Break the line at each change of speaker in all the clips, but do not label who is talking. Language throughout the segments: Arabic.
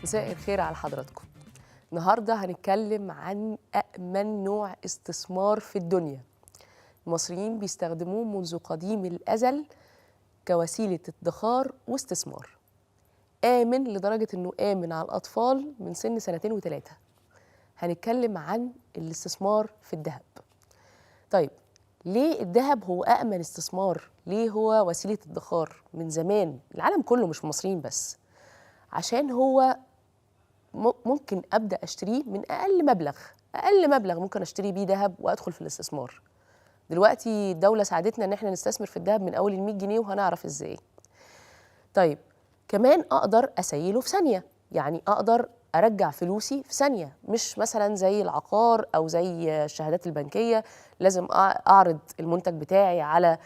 مساء الخير على حضراتكم. النهارده هنتكلم عن أأمن نوع استثمار في الدنيا. المصريين بيستخدموه منذ قديم الأزل كوسيلة ادخار واستثمار. آمن لدرجة إنه آمن على الأطفال من سن 2 و3. هنتكلم عن الاستثمار في الذهب. طيب، ليه الذهب هو أأمن استثمار؟ ليه هو وسيلة ادخار من زمان؟ العالم كله مش المصريين بس. عشان هو ممكن ابدا اشتريه من اقل مبلغ ممكن اشتري بيه ذهب وادخل في الاستثمار. دلوقتي الدوله ساعدتنا ان احنا نستثمر في الذهب من اول ال 100 جنيه وهنعرف ازاي. طيب، كمان اقدر اسيله في ثانيه، يعني اقدر ارجع فلوسي في ثانيه، مش مثلا زي العقار او زي الشهادات البنكيه لازم اعرض المنتج بتاعي على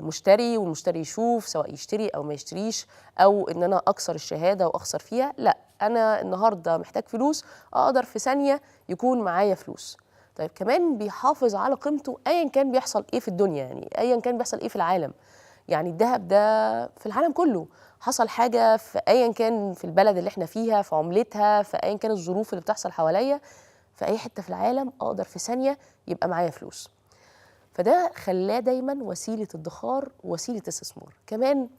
مشتري، والمشتري يشوف سواء يشتري او ما يشتريش، او ان انا اكسر الشهاده واخسر فيها. لا، انا النهارده محتاج فلوس، اقدر في ثانيه يكون معايا فلوس. طيب، كمان بيحافظ على قيمته ايا كان بيحصل ايه في الدنيا، يعني ايا كان بيحصل ايه في العالم. يعني الذهب ده في العالم كله، حصل حاجه في ايا كان في البلد اللي احنا فيها، في عملتها، في ايا كان الظروف اللي بتحصل حواليا، في اي حته في العالم اقدر في ثانيه يبقى معايا فلوس. فده خلاه دايما وسيله ادخار ووسيله استثمار. كمان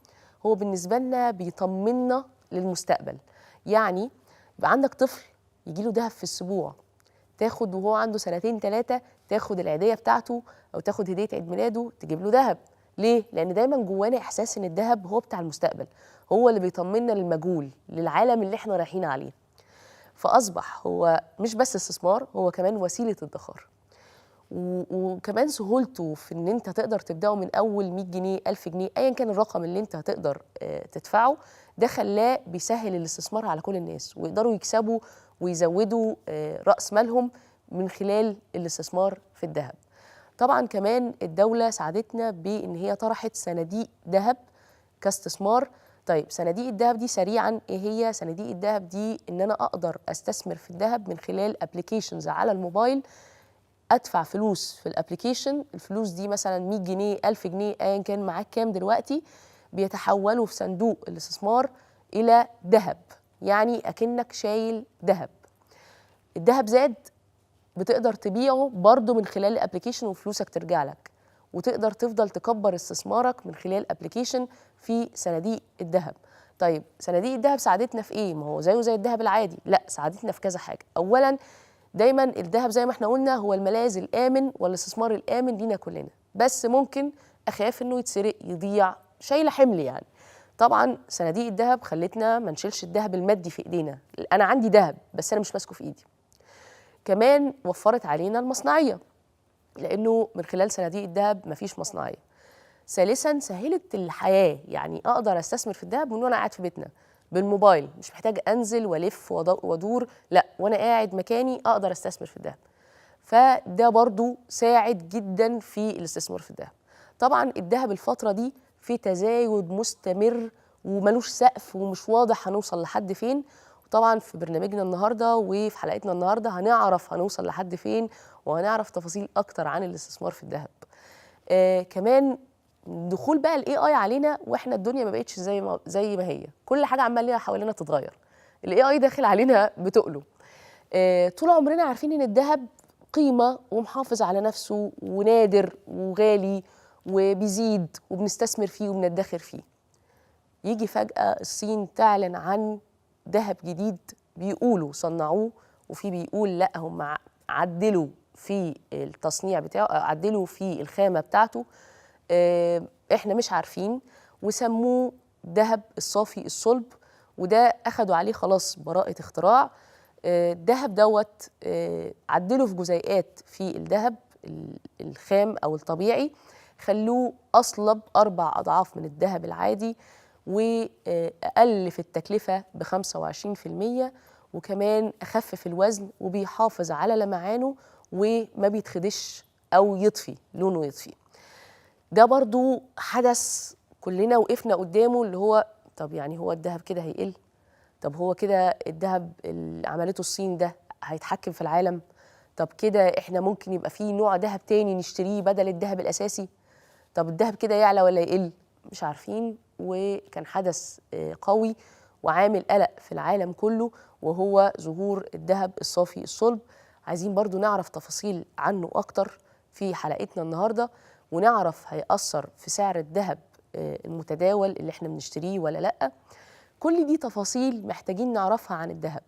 هو بالنسبه لنا بيطمنا للمستقبل. يعني يبقى عندك طفل يجيله دهب في السبوع، تاخد وهو عنده 2 3 تاخد العيديه بتاعته او تاخد هديه عيد ميلاده تجيب له دهب. ليه؟ لان دايما جوانا احساس ان الدهب هو بتاع المستقبل، هو اللي بيطمنا للمجهول، للعالم اللي احنا رايحين عليه. فاصبح هو مش بس استثمار، هو كمان وسيله ادخار. وكمان سهولته في ان انت تقدر تبداه من اول 100 جنيه 1000 جنيه ايا كان الرقم اللي انت هتقدر تدفعه. ده خلاه بيسهل الاستثمار على كل الناس، ويقدروا يكسبوا ويزودوا راس مالهم من خلال الاستثمار في الذهب. طبعا كمان الدوله ساعدتنا بان هي طرحت صناديق ذهب كاستثمار. طيب، صناديق الذهب دي سريعا ايه هي؟ صناديق الذهب دي ان انا اقدر استثمر في الذهب من خلال ابلكيشنز على الموبايل. ادفع فلوس في الابلكيشن، الفلوس دي مثلا 100 جنيه 1000 جنيه ايا كان معاك كام دلوقتي، بيتحولوا في صندوق الاستثمار الى ذهب، يعني اكنك شايل ذهب. الذهب زاد، بتقدر تبيعه برضه من خلال الابلكيشن وفلوسك ترجع لك، وتقدر تفضل تكبر استثمارك من خلال الابلكيشن في صناديق الذهب. طيب، صناديق الذهب ساعدتنا في ايه؟ ما هو زيه زي الذهب العادي؟ لا، ساعدتنا في كذا حاجه. اولا، دايما الذهب زي ما احنا قلنا هو الملاذ الامن والاستثمار الامن لينا كلنا، بس ممكن اخاف انه يتسرق يضيع، شايله حمل يعني. طبعا صناديق الذهب خلتنا ما نشيلش الذهب المادي في ايدينا، انا عندي ذهب بس انا مش ماسكه في ايدي. كمان وفرت علينا المصنعيه، لانه من خلال صناديق الذهب مفيش مصنعيه. ثالثا، سهلت الحياه، يعني اقدر استثمر في الذهب من وانا قاعد في بيتنا بالموبايل، مش محتاج انزل والف وادور، لا، وانا قاعد مكاني اقدر استثمر في الذهب. فده برضو ساعد جدا في الاستثمار في الذهب. طبعا الذهب الفتره دي في تزايد مستمر وملوش سقف ومش واضح هنوصل لحد فين. وطبعا في برنامجنا النهارده وفي حلقتنا النهارده هنعرف هنوصل لحد فين، وهنعرف تفاصيل اكتر عن الاستثمار في الذهب. كمان دخول بقى الاي اي علينا، واحنا الدنيا ما بقتش زي ما هي، كل حاجه عماله حوالينا تتغير. الاي اي داخل علينا بتقله. طول عمرنا عارفين ان الذهب قيمه ومحافظ على نفسه ونادر وغالي وبيزيد وبنستثمر فيه وبندخر فيه. يجي فجاه الصين تعلن عن ذهب جديد، بيقولوا صنعوه، وفي بيقول لا هم عدلوا في التصنيع بتاعه، عدلوا في الخامه بتاعته. احنا مش عارفين، وسموه ذهب الصافي الصلب، وده اخدوا عليه خلاص براءة اختراع. الذهب دوت عدلوا في جزيئات في الذهب الخام او الطبيعي، خلوه اصلب 4 أضعاف من الذهب العادي، واقل في التكلفة ب25%، وكمان اخف في الوزن، وبيحافظ على لمعانه وما بيتخدش او يطفي لونه يطفي. ده برضو حدث كلنا وقفنا قدامه، اللي هو طب يعني هو الذهب كده هيقل؟ طب هو كده الذهب اللي عملته الصين ده هيتحكم في العالم؟ طب كده احنا ممكن يبقى فيه نوع ذهب تاني نشتريه بدل الذهب الأساسي؟ طب الذهب كده يعلى ولا يقل؟ مش عارفين. وكان حدث قوي، وعامل قلق في العالم كله، وهو ظهور الذهب الصافي الصلب. عايزين برضو نعرف تفاصيل عنه أكتر في حلقتنا النهاردة، ونعرف هيأثر في سعر الذهب المتداول اللي احنا بنشتريه ولا لأ. كل دي تفاصيل محتاجين نعرفها عن الذهب.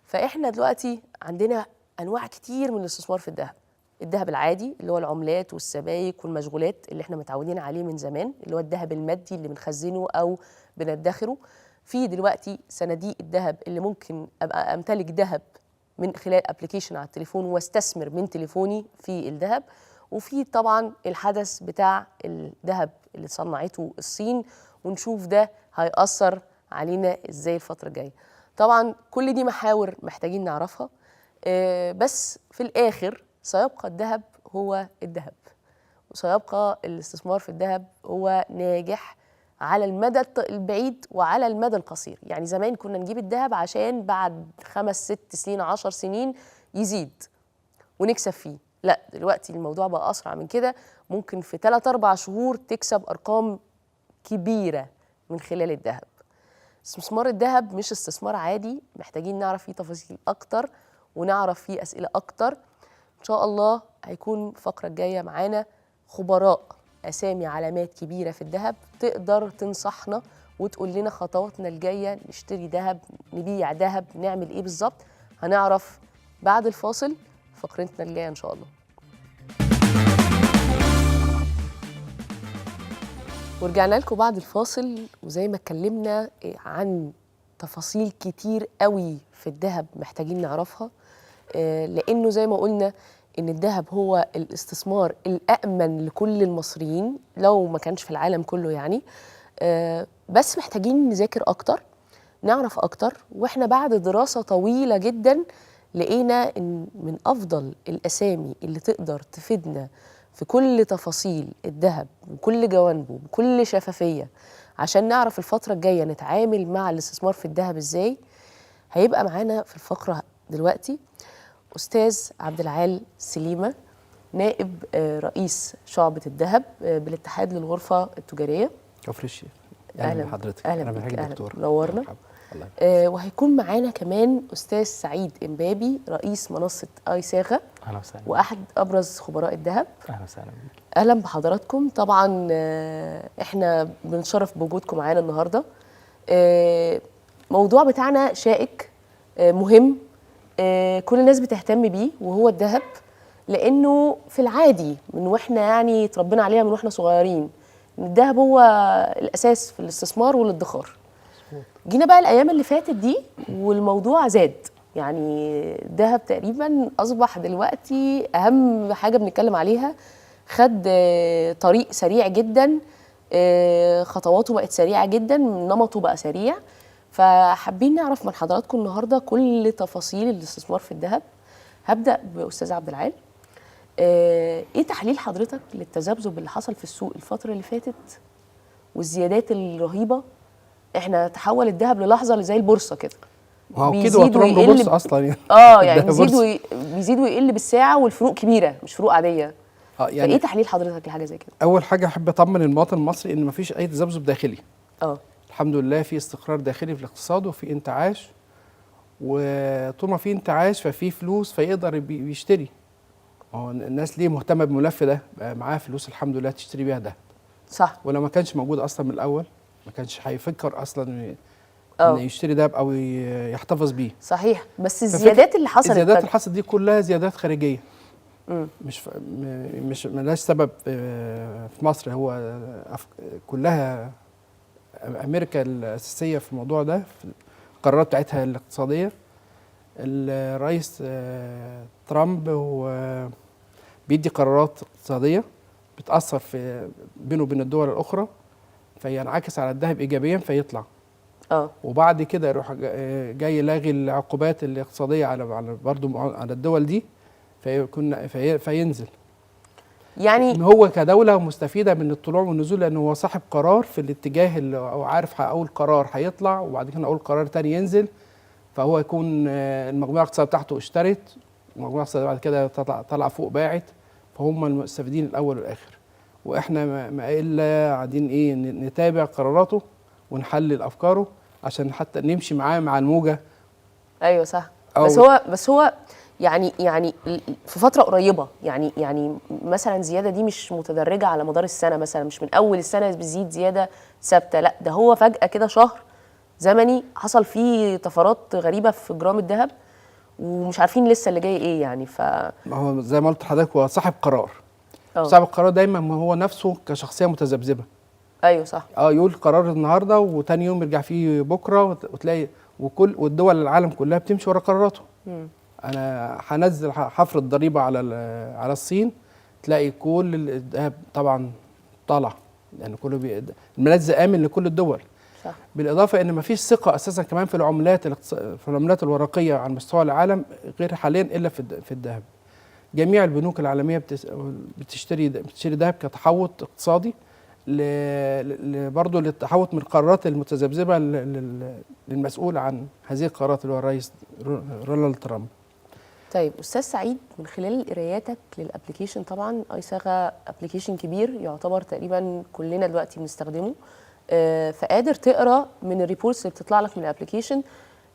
فإحنا دلوقتي عندنا أنواع كتير من الاستثمار في الذهب. الذهب العادي اللي هو العملات والسبائك والمشغولات اللي احنا متعودين عليه من زمان، اللي هو الذهب المادي اللي بنخزنه أو بندخره. في دلوقتي صناديق الذهب اللي ممكن أبقى أمتلك ذهب من خلال ابلكيشن على التليفون واستثمر من تليفوني في الذهب. وفي طبعا الحدث بتاع الذهب اللي صنعته الصين، ونشوف ده هيأثر علينا ازاي الفترة الجاية. طبعا كل دي محاور محتاجين نعرفها، بس في الآخر سيبقى الذهب هو الذهب، وسيبقى الاستثمار في الذهب هو ناجح على المدى البعيد وعلى المدى القصير. يعني زمان كنا نجيب الذهب عشان بعد 5 6 سنين 10 سنين يزيد ونكسب فيه. لا، دلوقتي الموضوع بقى أسرع من كده، ممكن في 3 4 شهور تكسب أرقام كبيرة من خلال الذهب. استثمار الذهب مش استثمار عادي، محتاجين نعرف فيه تفاصيل أكتر ونعرف فيه أسئلة أكتر. إن شاء الله هيكون الفقرة الجاية معانا خبراء، أسامي علامات كبيرة في الذهب تقدر تنصحنا وتقول لنا خطواتنا الجاية، نشتري ذهب، نبيع ذهب، نعمل إيه بالظبط. هنعرف بعد الفاصل فقرتنا الجاية إن شاء الله. ورجعنا لكم بعد الفاصل، وزي ما اتكلمنا عن تفاصيل كتير قوي في الذهب محتاجين نعرفها، لأنه زي ما قلنا إن الذهب هو الاستثمار الأأمن لكل المصريين لو ما كانش في العالم كله يعني. بس محتاجين نذاكر أكتر، نعرف أكتر. وإحنا بعد دراسة طويلة جدا لقينا إن من أفضل الأسامي اللي تقدر تفيدنا في كل تفاصيل الذهب وكل جوانبه بكل شفافية عشان نعرف الفترة الجاية نتعامل مع الاستثمار في الذهب إزاي، هيبقى معانا في الفقرة دلوقتي أستاذ عبد العال سليمة، نائب رئيس شعبة الذهب بالاتحاد للغرفة التجارية
كفر الشيخ. أهلا بحضرتك.
أهلا بك دكتور، نورنا. وهيكون معانا كمان أستاذ سعيد إمبابي، رئيس منصة آي صاغة،
أهلا وسهلا،
وأحد أبرز خبراء الذهب.
أهلا وسهلا بك.
أهلا بحضراتكم. طبعا إحنا بنشرف بوجودكم معانا النهاردة. موضوع بتاعنا شائك، مهم، كل الناس بتهتم بيه، وهو الذهب. لأنه في العادي من وإحنا يعني اتربينا عليها من وإحنا صغيرين إن الذهب هو الأساس في الاستثمار والادخار. جينا بقى الأيام اللي فاتت دي والموضوع زاد، يعني الذهب تقريبا أصبح دلوقتي أهم حاجة بنتكلم عليها. خد طريق سريع جدا، خطواته بقت سريعة جدا، نمطه بقى سريع. فحابين نعرف من حضراتكم النهارده كل تفاصيل الاستثمار في الذهب. هبدأ بأستاذ عبد العال. ايه تحليل حضرتك للتذبذب اللي حصل في السوق الفترة اللي فاتت والزيادات الرهيبة؟ احنا تحول الذهب للحظة زي البورصة كده،
هو كده هو طول عمره بورصة اصلا يعني.
يعني بيزيد ويقل بالساعة، والفروق كبيرة مش فروق عادية. يعني فايه تحليل حضرتك لحاجة زي كده؟
اول حاجة احب اطمن المواطن المصري ان مفيش اي تذبذب داخلي. الحمد لله في استقرار داخلي في الاقتصاد وفي انتعاش، وطول ما في انتعاش ففي فلوس فيقدر يشتري. هو الناس ليه مهتمه بالملف ده؟ بقى معاه فلوس الحمد لله تشتري بيها ده.
صح.
ولو ما كانش موجود اصلا من الاول ما كانش هيفكر اصلا ان يشتري ده او يحتفظ بيه.
صحيح. بس الزيادات اللي حصلت،
الزيادات اللي حصلت دي كلها زيادات خارجيه، مش ملهاش سبب في مصر. هو كلها امريكا الاساسيه في الموضوع ده، في القرارات بتاعتها الاقتصاديه. الرئيس ترامب هو بيدي قرارات اقتصاديه بتاثر في بينه وبين الدول الاخرى، فينعكس على الذهب ايجابيا فيطلع. وبعد كده يروح جاي لاغي العقوبات الاقتصاديه على برضه على الدول دي، فينزل. يعني هو كدوله مستفيده من الطلوع والنزول، لانه هو صاحب قرار في الاتجاه اللي هو عارف اول قرار هيطلع وبعد كده اول قرار تاني ينزل، فهو يكون المجموعه الاقتصاديه بتاعته اشترت، والمجموعه الاقتصاديه بعد كده طلع فوق باعت، فهم المستفيدين الاول والاخر. واحنا ما الا قاعدين نتابع قراراته ونحلل افكاره عشان حتى نمشي معاه مع الموجه.
ايوه صح.
أو
بس هو يعني في فتره قريبه، يعني مثلا زياده دي مش متدرجه على مدار السنه، مثلا مش من اول السنه بتزيد زياده ثابته، لا ده هو فجاه كده شهر زمني حصل فيه طفرات غريبه في جرام الذهب، ومش عارفين لسه اللي جاي ايه يعني.
ما هو زي ما قلت لحضرتك هو صاحب قرار.
أوه.
صاحب القرار دايما ما هو نفسه كشخصيه متذبذبه.
ايوه صح.
يقول قرار النهارده وتاني يوم يرجع فيه بكره، وتلاقي والدول العالم كلها بتمشي ورا قراراته. انا هنزل هفرض ضريبه على الصين، تلاقي كل الذهب طبعا طالع، لان كله الملاذ امن لكل الدول.
صح.
بالاضافه ان مفيش ثقه اساسا كمان في العملات الورقيه على مستوى العالم غير حاليا الا في الذهب. جميع البنوك العالميه بتشتري ذهب كتحوط اقتصادي برضه للتحوط من القرارات المتذبذبه للمسؤول عن هذه القرارات اللي هو الرئيس رونالد ترامب.
طيب استاذ سعيد، من خلال قراياتك للابلكيشن، طبعا ايساغا ابلكيشن كبير يعتبر تقريبا كلنا دلوقتي بنستخدمه، فقادر تقرا من الريبورتس اللي بتطلع لك من الابلكيشن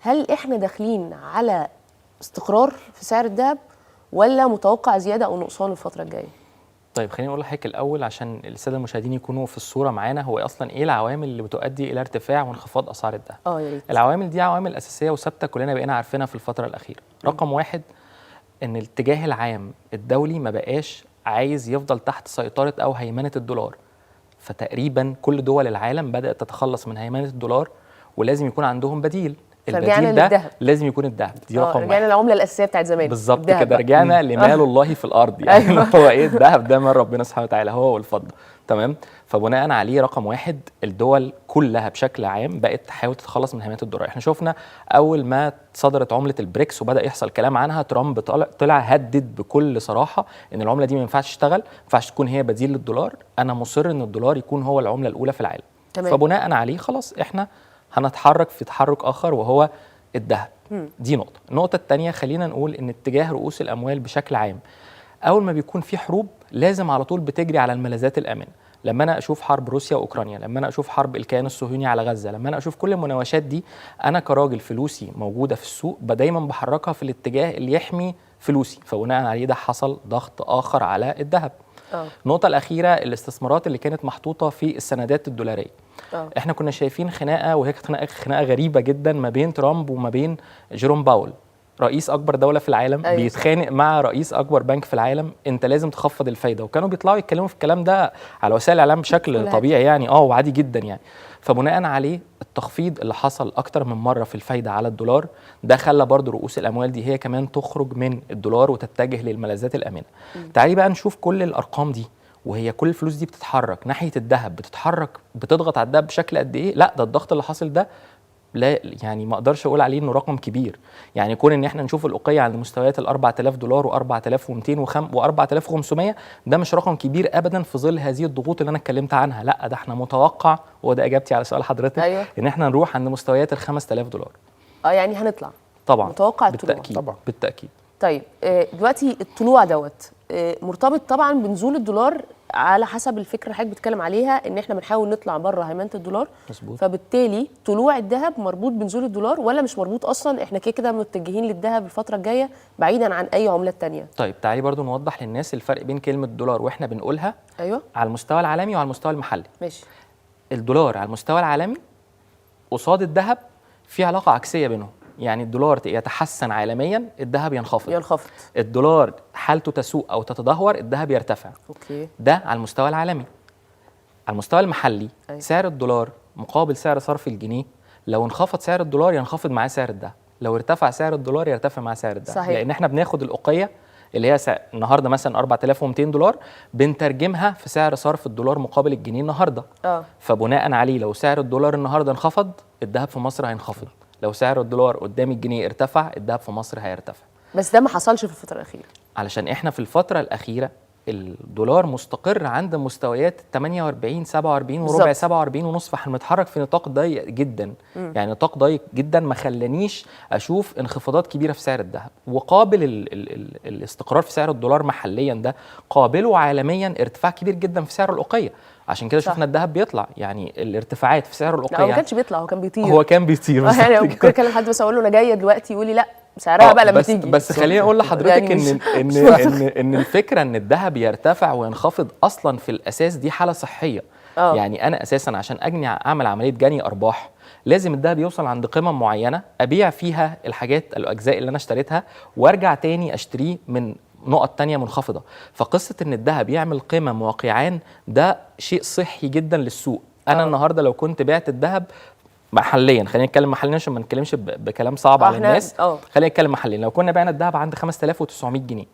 هل احنا داخلين على استقرار في سعر الذهب ولا متوقع زياده او نقصان الفتره الجايه؟
طيب خليني اقول لحضرتك الاول عشان الساده المشاهدين يكونوا في الصوره معانا، هو اصلا ايه العوامل اللي بتؤدي الى ارتفاع وانخفاض اسعار الذهب؟
يا ريت.
العوامل دي عوامل اساسيه وثابته كلنا بقينا عارفينها في الفتره الاخيره. رقم واحد، ان الاتجاه العام الدولي ما بقاش عايز يفضل تحت سيطره او هيمنه الدولار، فتقريبا كل دول العالم بدات تتخلص من هيمنه الدولار ولازم يكون عندهم بديل. البديل ده
للدهب.
لازم يكون الذهب، دي رقم واحد.
رجعنا للعمله الاساسيه بتاعت زمان
بالظبط كده، رجعنا لمال الله في الارض يعني.
أيوة.
هو ايه؟ الذهب ده مال ربنا سبحانه وتعالى، هو والفضه. تمام. فبناء عليه رقم واحد، الدول كلها بشكل عام بقت تحاول تتخلص من هيمنه الدولار. احنا شفنا اول ما صدرت عمله البريكس وبدا يحصل كلام عنها، ترامب طلع هدد بكل صراحه ان العمله دي ما ينفعش تشتغل، ما ينفعش تكون هي بديل للدولار، انا مصر ان الدولار يكون هو العمله الاولى في العالم.
تمام.
فبناء عليه خلاص احنا هنتحرك في تحرك اخر وهو الذهب. دي نقطة. النقطة الثانية، خلينا نقول ان اتجاه رؤوس الاموال بشكل عام اول ما بيكون في حروب لازم على طول بتجري على الملاذات الامنة. لما انا اشوف حرب روسيا واوكرانيا، لما انا اشوف حرب الكيان الصهيوني على غزة، لما انا اشوف كل المناوشات دي، انا كراجل فلوسي موجودة في السوق دايما بحركها في الاتجاه اللي يحمي فلوسي، فبناء عليه ده حصل ضغط اخر على الذهب. النقطة الأخيرة، الاستثمارات اللي كانت محطوطة في السندات الدولارية. احنا كنا شايفين خناقة، وهي كانت خناقة غريبة جدا ما بين ترامب وما بين جيروم باول، رئيس أكبر دولة في العالم. أيوة. بيتخانق مع رئيس أكبر بنك في العالم، أنت لازم تخفض الفايدة، وكانوا بيطلعوا يتكلموا في الكلام ده على وسائل الإعلام بشكل طبيعي يعني وعادي جدا يعني. فبناء عليه التخفيض اللي حصل أكتر من مرة في الفايدة على الدولار ده خلى برضو رؤوس الأموال دي هي كمان تخرج من الدولار وتتجه للملاذات الآمنة. تعالي بقى نشوف كل الأرقام دي، وهي كل الفلوس دي بتتحرك ناحية الذهب، بتضغط على الذهب بشكل قد إيه؟ لا ده الضغط اللي حاصل ده لا يعني ما اقدرش اقول عليه انه رقم كبير. يعني كون ان احنا نشوف الأوقية عند مستويات ال $4000 و4200 و4500 ده مش رقم كبير ابدا في ظل هذه الضغوط اللي انا اتكلمت عنها، لا ده احنا متوقع، وده اجابتي على سؤال حضرتك.
أيوة.
ان احنا نروح عند مستويات ال $5000.
يعني هنطلع
طبعا،
متوقع الطلوع
بالتأكيد.
طبعا
بالتأكيد.
طيب دلوقتي الطلوع مرتبط طبعا بنزول الدولار، على حسب الفكره اللي حضرتك بتتكلم عليها ان احنا بنحاول نطلع بره هيمنه الدولار.
مظبوط.
فبالتالي طلوع الذهب مربوط بنزول الدولار ولا مش مربوط اصلا؟ احنا كده متجهين للذهب الفتره الجايه بعيدا عن اي عملات تانية.
طيب تعالي برضو نوضح للناس الفرق بين كلمه دولار واحنا بنقولها.
ايوه.
على المستوى العالمي وعلى المستوى المحلي.
ماشي.
الدولار على المستوى العالمي قصاد الذهب في علاقه عكسيه بينهم، يعني الدولار يتحسن عالميا، الذهب ينخفض. الدولار حالته تسوء او تتدهور، الذهب يرتفع.
اوكي.
ده على المستوى العالمي. على المستوى المحلي
أيوة.
سعر الدولار مقابل سعر صرف الجنيه، لو انخفض سعر الدولار ينخفض معاه سعر الذهب، لو ارتفع سعر الدولار يرتفع مع سعر الذهب.
صحيح.
لان احنا بناخد الأوقية اللي هي النهارده مثلا $4200 بنترجمها في سعر صرف الدولار مقابل الجنيه النهارده. فبناء عليه لو سعر الدولار النهارده انخفض، الذهب في مصر هينخفض، لو سعر الدولار قدام الجنيه ارتفع، الذهب في مصر هيرتفع.
بس ده ما حصلش في الفتره الاخيره،
علشان احنا في الفتره الاخيره الدولار مستقر عند مستويات 48 47 وربع،
بالظبط.
47 ونص، فاحنا بنتحرك في نطاق ضيق جدا. يعني نطاق ضيق جدا ما خلانيش اشوف انخفاضات كبيره في سعر الذهب، وقابل الاستقرار في سعر الدولار محليا ده قابله عالميا ارتفاع كبير جدا في سعر الأوقية. عشان كده
صح.
شفنا الذهب بيطلع، يعني الارتفاعات في سعر
لا هو ما
الأوقية
كانش بيطلع، هو كان بيطير.
هو كان بيطير
يعني
بالظبط
ممكن
كده.
اكلم حد بس اقول له انا جايه دلوقتي يقول لي لا سعرها بقى لما
بس
تيجي.
بس خليني اقول لحضرتك
يعني
ان الفكره ان الذهب يرتفع وينخفض اصلا في الاساس دي حاله صحيه. يعني انا اساسا عشان اعمل عمليه جني ارباح لازم الذهب يوصل عند قمم معينه ابيع فيها الاجزاء اللي انا اشتريتها، وارجع تاني اشتريه من نقط تانية منخفضه. فقصه ان الذهب يعمل قمم واقعان ده شيء صحي جدا للسوق. انا النهارده لو كنت بعت الذهب محليا، خلينا نتكلم محليا عشان ما نتكلمش بكلام صعب على الناس. خلينا نتكلم محليا، لو كنا بعنا الذهب عند 5900 جنيه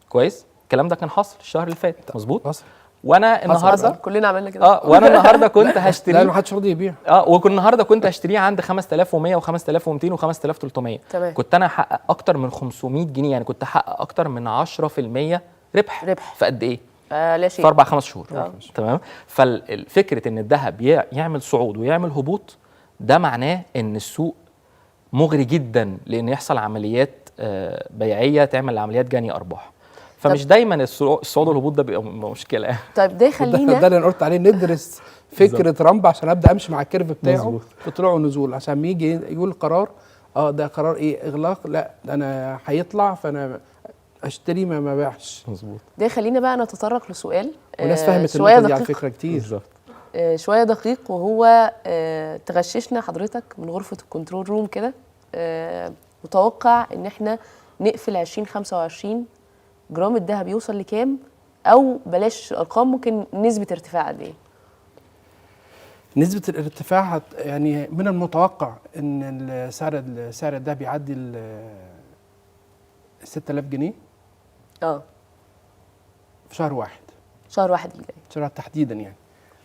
كويس، الكلام ده كان حاصل الشهر اللي فات مظبوط. وانا النهارده
كلنا عملنا كده.
وانا النهارده كنت هشتري
لا ما حدش راضي يبيع.
وكنت النهارده كنت هشتريه عند 5100 و5200 و5300.
تمام.
كنت انا هحقق اكتر من 500 جنيه، يعني كنت هحقق اكتر من 10% ربح في قد ايه؟
لا شيء.
في 4-5 شهور. تمام. فالفكره ان الذهب يعمل صعود ويعمل هبوط ده معناه ان السوق مغري جدا لان يحصل عمليات بيعيه تعمل عمليات جني ارباح. فمش دايما الصعود والهبوط ده بيبقى مشكله.
طيب ده يخلينا
ده اللي انا قلت عليه، ندرس فكره رامب عشان ابدا امشي مع الكيرف بتاعه في طلوع ونزول، عشان ما يجي يقول قرار ده قرار ايه اغلاق، لا ده انا هيطلع فانا اشتري ما بيعش.
مظبوط.
ده يخلينا بقى نتطرق لسؤال
والناس فهمت
شويه
النقطه دي على
دقيق.
فكره كتير.
بالظبط.
شويه دقيق، وهو تغششنا حضرتك من غرفه الكنترول روم كده. متوقع ان احنا نقفل 2025 جرام الذهب يوصل لكام، او بلاش ارقام، ممكن نسبه ارتفاع قد ايه؟
نسبه الارتفاع يعني من المتوقع ان سعر الذهب يعدي ال 6000 جنيه في شهر واحد.
شهر واحد اللي جاي.
شهر تحديدا يعني،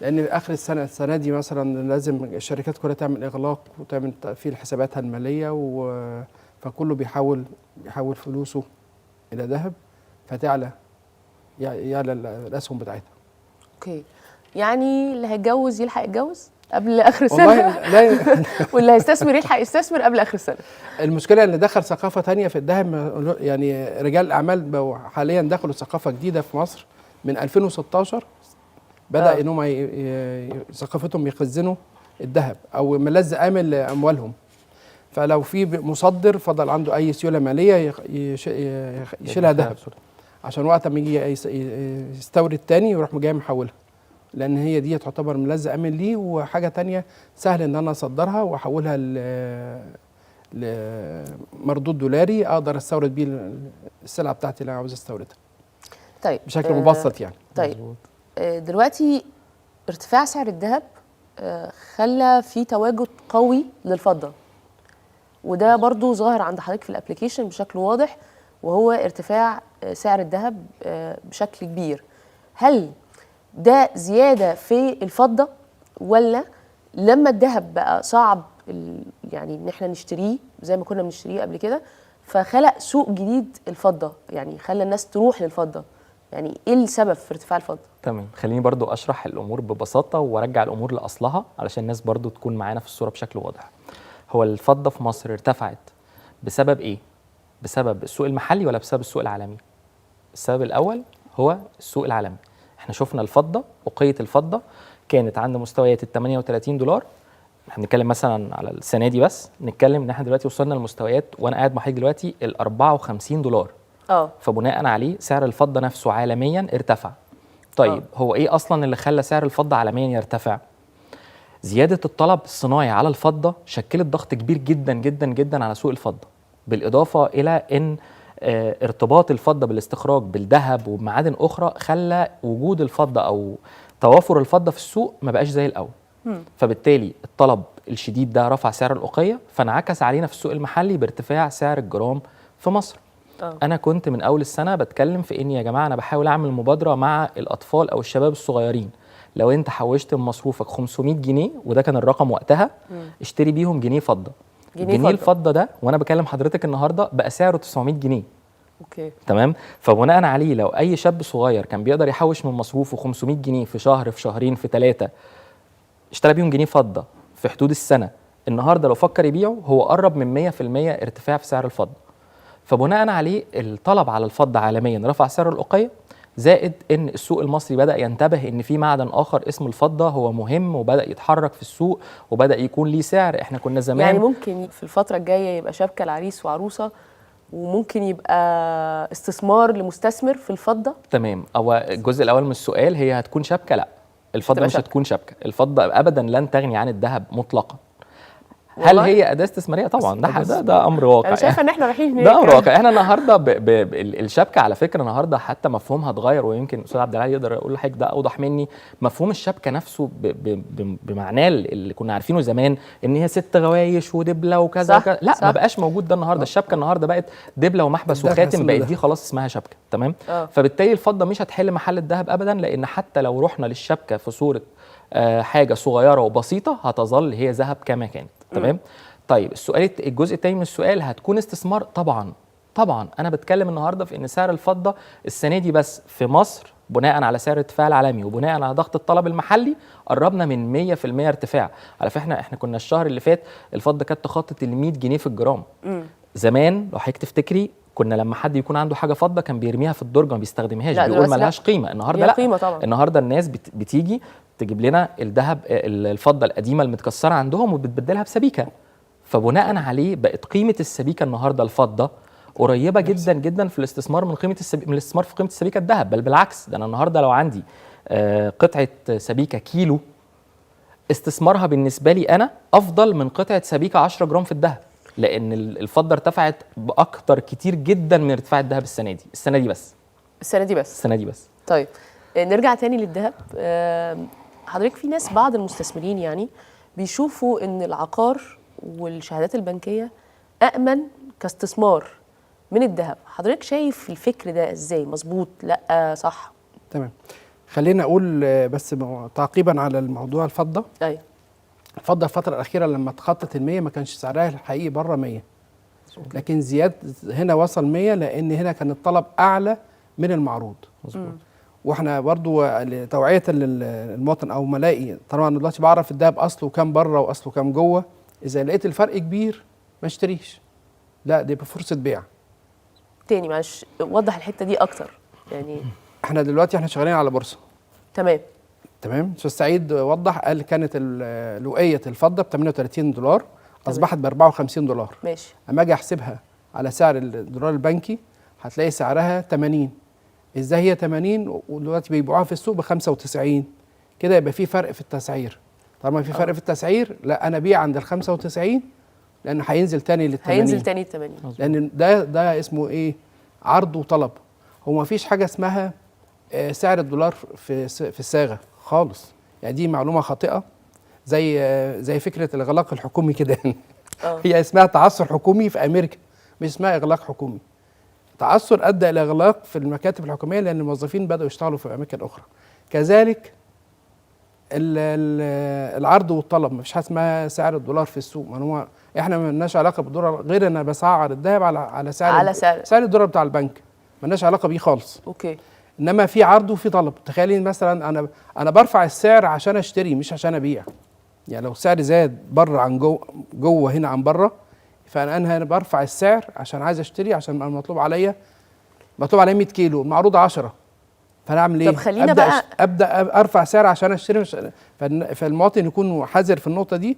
لان اخر السنه دي مثلا لازم الشركات كلها تعمل اغلاق وتعمل تقفيل حساباتها الماليه، فكله بيحول فلوسه الى ذهب، فتعلى يعلى الاسهم بتاعتها.
اوكي، يعني اللي هيتجوز يلحق يتجوز قبل اخر السنه
والله لا
واللي هيستثمر يلحق يستثمر قبل اخر السنه.
المشكله ان دخل ثقافه تانية في الذهب، يعني رجال الاعمال حاليا دخلوا ثقافه جديده في مصر من 2016 بدا انهم ثقافتهم يخزنوا الذهب او ملاذ امن لاموالهم. فلو في مصدر فضل عنده اي سيوله ماليه يشيلها ذهب، عشان وقت ما يجي يستورد تاني يروح جاي محولها، لان هي دي تعتبر ملاذ امن ليه. وحاجه تانية سهل ان انا اصدرها واحولها لمردود دولاري اقدر استورد بيه السلعه بتاعتي اللي انا عاوز استوردها.
طيب
بشكل مبسط يعني.
طيب دلوقتي ارتفاع سعر الذهب خلى في تواجد قوي للفضه، وده برضو ظاهر عند حضرتك في الابليكيشن بشكل واضح، وهو ارتفاع سعر الذهب بشكل كبير. هل ده زياده في الفضه، ولا لما الذهب بقى صعب يعني ان احنا نشتريه زي ما كنا بنشتريه قبل كده فخلق سوق جديد الفضه، يعني خلى الناس تروح للفضه؟ يعني ايه السبب في ارتفاع الفضه؟
تمام، خليني برضو اشرح الامور ببساطه وارجع الامور لاصلها علشان الناس برضو تكون معانا في الصوره بشكل واضح. هو الفضه في مصر ارتفعت بسبب ايه؟ بسبب السوق المحلي ولا بسبب السوق العالمي؟ السبب الاول هو السوق العالمي. احنا شفنا الفضه، أوقية الفضه كانت عند مستويات ال 38 دولار. احنا بنتكلم مثلا على السنه دي بس، نتكلم ان احنا دلوقتي وصلنا لمستويات وانا قاعد مع حضرتك دلوقتي ال 54 دولار. فبناء عليه سعر الفضه نفسه عالميا ارتفع. طيب هو ايه اصلا اللي خلى سعر الفضه عالميا يرتفع؟ زياده الطلب الصناعي على الفضه شكلت ضغط كبير جدا جدا جدا على سوق الفضه، بالاضافه الى ان ارتباط الفضه بالاستخراج بالذهب وبمعادن اخرى خلى وجود الفضه او توافر الفضه في السوق ما بقاش زي الاول. فبالتالي الطلب الشديد ده رفع سعر الأوقية، فانعكس علينا في السوق المحلي بارتفاع سعر الجرام في مصر. أنا كنت من أول السنة بتكلم في إن يا جماعة أنا بحاول أعمل مبادرة مع الأطفال أو الشباب الصغيرين، لو أنت حوشت من مصروفك 500 جنيه وده كان الرقم وقتها، اشتري بيهم جنيه فضة. جنيه الفضة ده وأنا بكلم حضرتك النهاردة بقى سعره 900 جنيه،
اوكي.
تمام. فبناء عليه لو اي شاب صغير كان بيقدر يحوش من مصروفه 500 جنيه في شهر، في شهرين، في 3، اشترى بيهم جنيه فضه في حدود السنه، النهارده لو فكر يبيعه هو قرب من 100% ارتفاع في سعر الفضه. فبناء عليه الطلب على الفضه عالميا رفع سعر الأوقية، زائد ان السوق المصري بدأ ينتبه ان في معدن اخر اسمه الفضه هو مهم، وبدأ يتحرك في السوق، وبدأ يكون ليه سعر. احنا كنا زمان
يعني ممكن في الفتره الجايه يبقى شبكه العريس وعروسه، وممكن يبقى استثمار لمستثمر في الفضه.
تمام. او الجزء الاول من السؤال، هي هتكون شبكه؟ لا، الفضه
هتبقى
مش
شبكة.
هتكون شبكه. الفضه ابدا لن تغني عن الذهب مطلقا. هل
والله؟
هي اداه استثماريه؟ طبعا ده امر واقع.
انا شايفه ان احنا رايحين
ده امر واقع. احنا النهارده الشبكه على فكره النهارده حتى مفهومها اتغير، ويمكن الاستاذ عبد العال يقدر يقول لحضرتك ده اوضح مني. مفهوم الشبكه نفسه بمعناه اللي كنا عارفينه زمان، ان هي 6 غوايش ودبله وكذا
صح،
وكذا، لا
صح.
ما بقاش موجود ده النهارده. الشبكه النهارده بقت دبله ومحبس وخاتم، بقت دي خلاص اسمها شبكه. تمام. فبالتالي الفضه مش هتحل محل الذهب ابدا، لان حتى لو رحنا للشبكه في صوره حاجه صغيره وبسيطه هتظل هي ذهب كما كانت. تمام. طيب الجزء الثاني من السؤال، هتكون استثمار؟ طبعا طبعا. انا بتكلم النهارده في ان سعر الفضه السنه دي بس في مصر بناء على سعر الارتفاع العالمي وبناء على ضغط الطلب المحلي قربنا من 100% ارتفاع. على فكره احنا كنا الشهر اللي فات الفضه كانت تخطط ال 100 جنيه في الجرام. زمان لو حضرتك تفتكري كنا لما حد يكون عنده حاجه فضه كان بيرميها في الدرج، ما بيستخدمهاش، بيقول ما لهاش قيمه. النهارده لا،
قيمة طبعا.
النهارده الناس بتيجي تجيب لنا الذهب الفضه القديمه المتكسره عندهم وبتبدلها بسبيكه. فبناء عليه بقت قيمه السبيكه النهارده الفضه قريبه جدا جدا في الاستثمار من قيمه من الاستثمار في قيمه السبيكه الذهب. بل بالعكس، ده انا النهارده لو عندي قطعه سبيكه كيلو، استثمارها بالنسبه لي انا افضل من قطعه سبيكه 10 جرام في الذهب، لان الفضه ارتفعت باكتر كتير جدا من ارتفاع الذهب السنه دي بس.
طيب نرجع تاني للذهب. حضرتك في ناس، بعض المستثمرين يعني بيشوفوا ان العقار والشهادات البنكيه أأمن كاستثمار من الذهب. حضرتك شايف الفكر ده ازاي؟ مظبوط؟ لا صح؟
تمام. خلينا اقول بس تعقيبا على الموضوع الفضه.
ايوه.
الفضه الفتره الاخيره لما تخطت ال 100 ما كانش سعرها الحقيقي بره 100، لكن زياده هنا وصل 100 لان هنا كان الطلب اعلى من المعروض.
مظبوط.
واحنا برضو توعيه للمواطن او ملاقي، طبعا انا دلوقتي بعرف الدهب اصله كام بره واصله كام جوه، اذا لقيت الفرق كبير ما اشتريش، لا دي بفرصه بيع.
تاني معلش وضح الحته دي اكتر يعني.
احنا دلوقتي شغالين على بورصه.
تمام.
استاذ سعيد وضح، قال كانت لوقيه الفضه ب 38 دولار اصبحت ب 54 دولار.
ماشي.
اما اجي احسبها على سعر الدولار البنكي هتلاقي سعرها 80. ازاي هي 80 ودلوقتي بيبيعوها في السوق ب 95؟ كده يبقى في فرق في التسعير. طالما في فرق في التسعير، لا انا ابيع عند ال 95 لانه هينزل تاني لل 80.
هينزل تاني ل 80.
لان ده اسمه ايه؟ عرض وطلب. هو ما فيش حاجه اسمها سعر الدولار في الصاغه خالص. يعني دي معلومه خاطئه، زي فكره الاغلاق الحكومي كده. هي اسمها تعثر حكومي في امريكا، مش اسمها اغلاق حكومي. تعثر ادى الى اغلاق في المكاتب الحكوميه لان الموظفين بداوا يشتغلوا في اماكن اخرى. كذلك العرض والطلب، مفيش حاجه اسمها سعر الدولار في السوق. ما هو احنا ما لناش علاقه بالدولار، غير ان انا بسعر الذهب على سعر الدولار بتاع البنك، ما لناش علاقه بيه خالص.
اوكي.
انما في عرض وفي طلب. تخيلي مثلا انا برفع السعر عشان اشتري مش عشان ابيع. يعني لو السعر زاد بره عن جوه هنا عن بره، فانا برفع السعر عشان عايز اشتري، عشان مطلوب عليا 100 كيلو، المعروض 10. فانا اعمل ايه؟
طب خلينا
ابدا ارفع سعر عشان اشتري. فالمواطن يكون حذر في النقطه دي.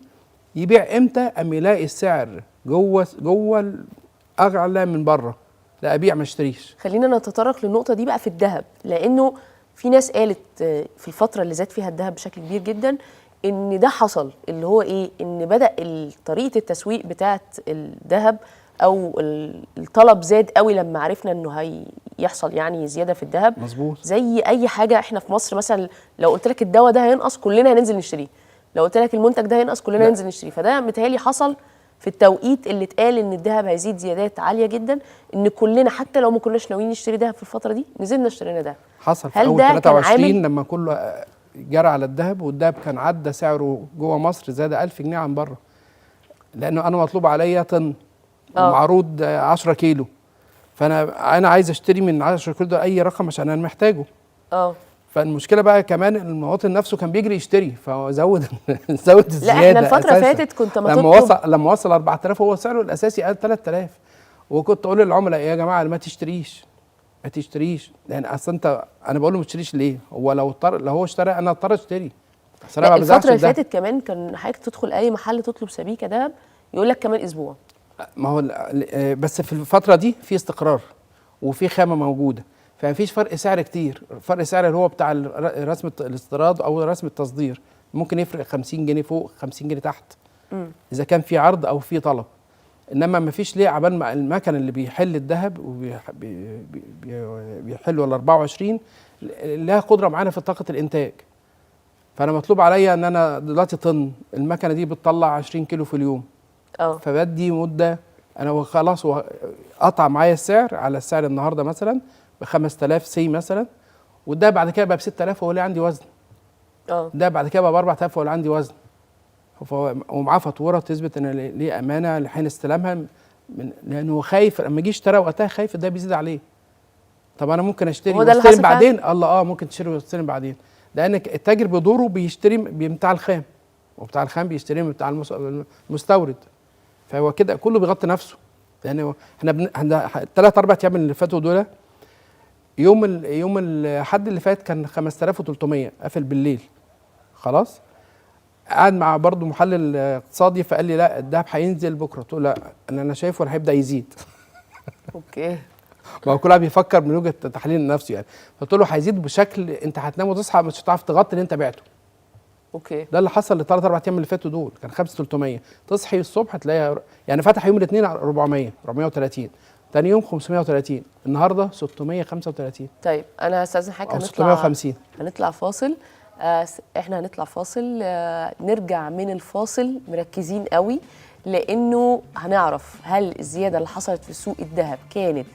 يبيع امتى؟ اما يلاقي السعر جوه اغلى من بره، لا ابيع ما اشتريش.
خلينا نتطرق للنقطه دي بقى في الذهب، لانه في ناس قالت في الفتره اللي زاد فيها الذهب بشكل كبير جدا ان ده حصل، اللي هو ايه؟ ان بدا طريقه التسويق بتاعه الذهب او الطلب زاد قوي لما عرفنا انه هيحصل يعني زياده في الذهب.
مظبوط.
زي اي حاجه احنا في مصر مثلا، لو قلت لك الدواء ده هينقص كلنا هننزل نشتريه، لو قلت لك المنتج ده هينقص كلنا هننزل نشتريه. فده متهيألي حصل في التوقيت اللي اتقال ان الذهب هيزيد زيادات عاليه جدا، ان كلنا حتى لو ما كناش ناويين نشتري ذهب في الفتره دي نزلنا اشترينا ذهب.
حصل في اول 23 لما كله جرى على الذهب، والذهب كان عدى سعره جوه مصر زاد 1000 جنيه عن بره، لانه انا مطلوب عليا طن معروض 10 كيلو. فانا عايز اشتري من 10 كيلو ده اي رقم عشان انا محتاجه.
اه
فالمشكله بقى كمان المواطن نفسه كان بيجري يشتري، فهو زود زود
لا
الزياده.
احنا الفتره
أساساً.
فاتت كنت ما
لما وصل 4000 هو سعره الاساسي قال 3000، وكنت اقول للعملاء يا جماعه ما تشتريش ما تشتريش، لان اصل انا بقول له ما تشتريش ليه؟ هو لو هو اشترى انا اضطر اشتري. بس انا
لا
ما بزعلش
الفتره اللي
ده.
فاتت كمان كان حضرتك تدخل اي محل تطلب سبيكه دهب يقول لك كمان اسبوع.
ما هو بس في الفتره دي في استقرار وفي خامه موجوده، فما فيش فرق سعر كتير. فرق سعر اللي هو بتاع رسم الاستيراد او رسم التصدير ممكن يفرق 50 جنيه فوق 50 جنيه تحت اذا كان في عرض او في طلب. انما ما فيش ليه عبال ما المكن اللي بيحل الذهب وبيحله ال 24 لها قدره معانا في طاقه الانتاج. فانا مطلوب عليا ان انا دلوقتي طن، المكنه دي بتطلع 20 كيلو في اليوم. فبدي مده انا خلاص قطع معايا السعر على السعر النهارده مثلا ب 5000 سي مثلا، وده بعد كده بقى ب 6000 وهو اللي عندي وزن. ده بعد كده بقى ب 4000 وهو اللي عندي وزن. ومعاه فاتوره تثبت ان ليه امانه لحين استلامها، لانه خايف لما يجي اشترى وقتها خايف ده بيزيد عليه. طب انا ممكن اشتري واستلم بعدين. الله ممكن تشتري واستلم بعدين، لان التاجر بدوره بيشتري بتاع الخام، وبتاع الخام بيشتري من بتاع المستورد. فهو كده كله بيغطي نفسه. لان احنا 3 4 ايام اللي فاتوا دول، يوم الحد اللي فات كان 5300 قافل بالليل خلاص. قاعد مع برضه محلل اقتصادي فقال لي لا الدهب هينزل بكره. قلت له لا انا شايفه هيبدا يزيد.
اوكي.
ما هو كل واحد بيفكر من وجهه تحليل نفسه يعني. قلت له هيزيد بشكل انت هتنام وتصحى مش هتعرف تغطي اللي انت بعته.
اوكي.
ده اللي حصل للثلاث 4 ايام اللي فاتوا دول، كان 5300 تصحي الصبح تلاقيها يعني فتح يوم الاثنين 430، تاني يوم 530، النهارده 635.
طيب انا هستاذن حضرتك هنطلع فاصل. احنا هنطلع فاصل، نرجع من الفاصل مركزين قوي، لانه هنعرف هل الزياده اللي حصلت في سوق الذهب كانت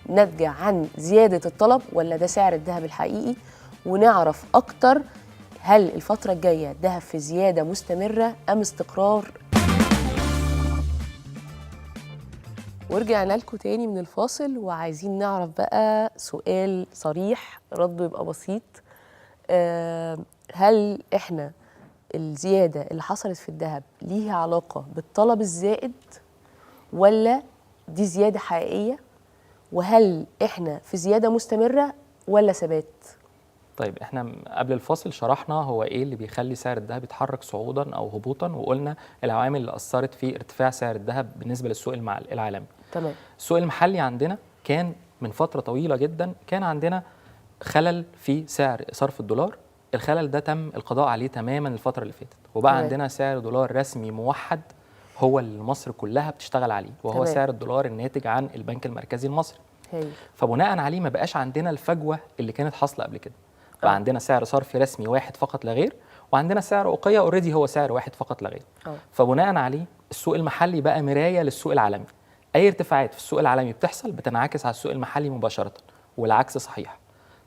ناتجه عن زياده الطلب ولا ده سعر الذهب الحقيقي، ونعرف اكتر هل الفتره الجايه الذهب في زياده مستمره ام استقرار. ورجعنا لكم تاني من الفاصل، وعايزين نعرف بقى سؤال صريح رده يبقى بسيط. هل احنا الزيادة اللي حصلت في الذهب ليها علاقة بالطلب الزائد ولا دي زيادة حقيقية؟ وهل احنا في زيادة مستمرة ولا ثبات؟
طيب احنا قبل الفاصل شرحنا هو ايه اللي بيخلي سعر الذهب يتحرك صعودا او هبوطا، وقلنا العوامل اللي اثرت في ارتفاع سعر الذهب بالنسبه للسوق العالمي.
تمام.
السوق المحلي عندنا كان من فتره طويله جدا كان عندنا خلل في سعر صرف الدولار. الخلل ده تم القضاء عليه تماما الفتره اللي فاتت، وبقى عندنا سعر دولار رسمي موحد هو اللي مصر كلها بتشتغل عليه، وهو سعر الدولار الناتج عن البنك المركزي المصري. فبناء عليه ما بقاش عندنا الفجوه اللي كانت حاصله قبل كده. بقى عندنا سعر صرفي رسمي واحد فقط لا غير، وعندنا سعر أوقية اوريدي هو سعر واحد فقط لا غير. فبناء عليه السوق المحلي بقى مراية للسوق العالمي. أي ارتفاعات في السوق العالمي بتحصل بتنعكس على السوق المحلي مباشرة، والعكس صحيح.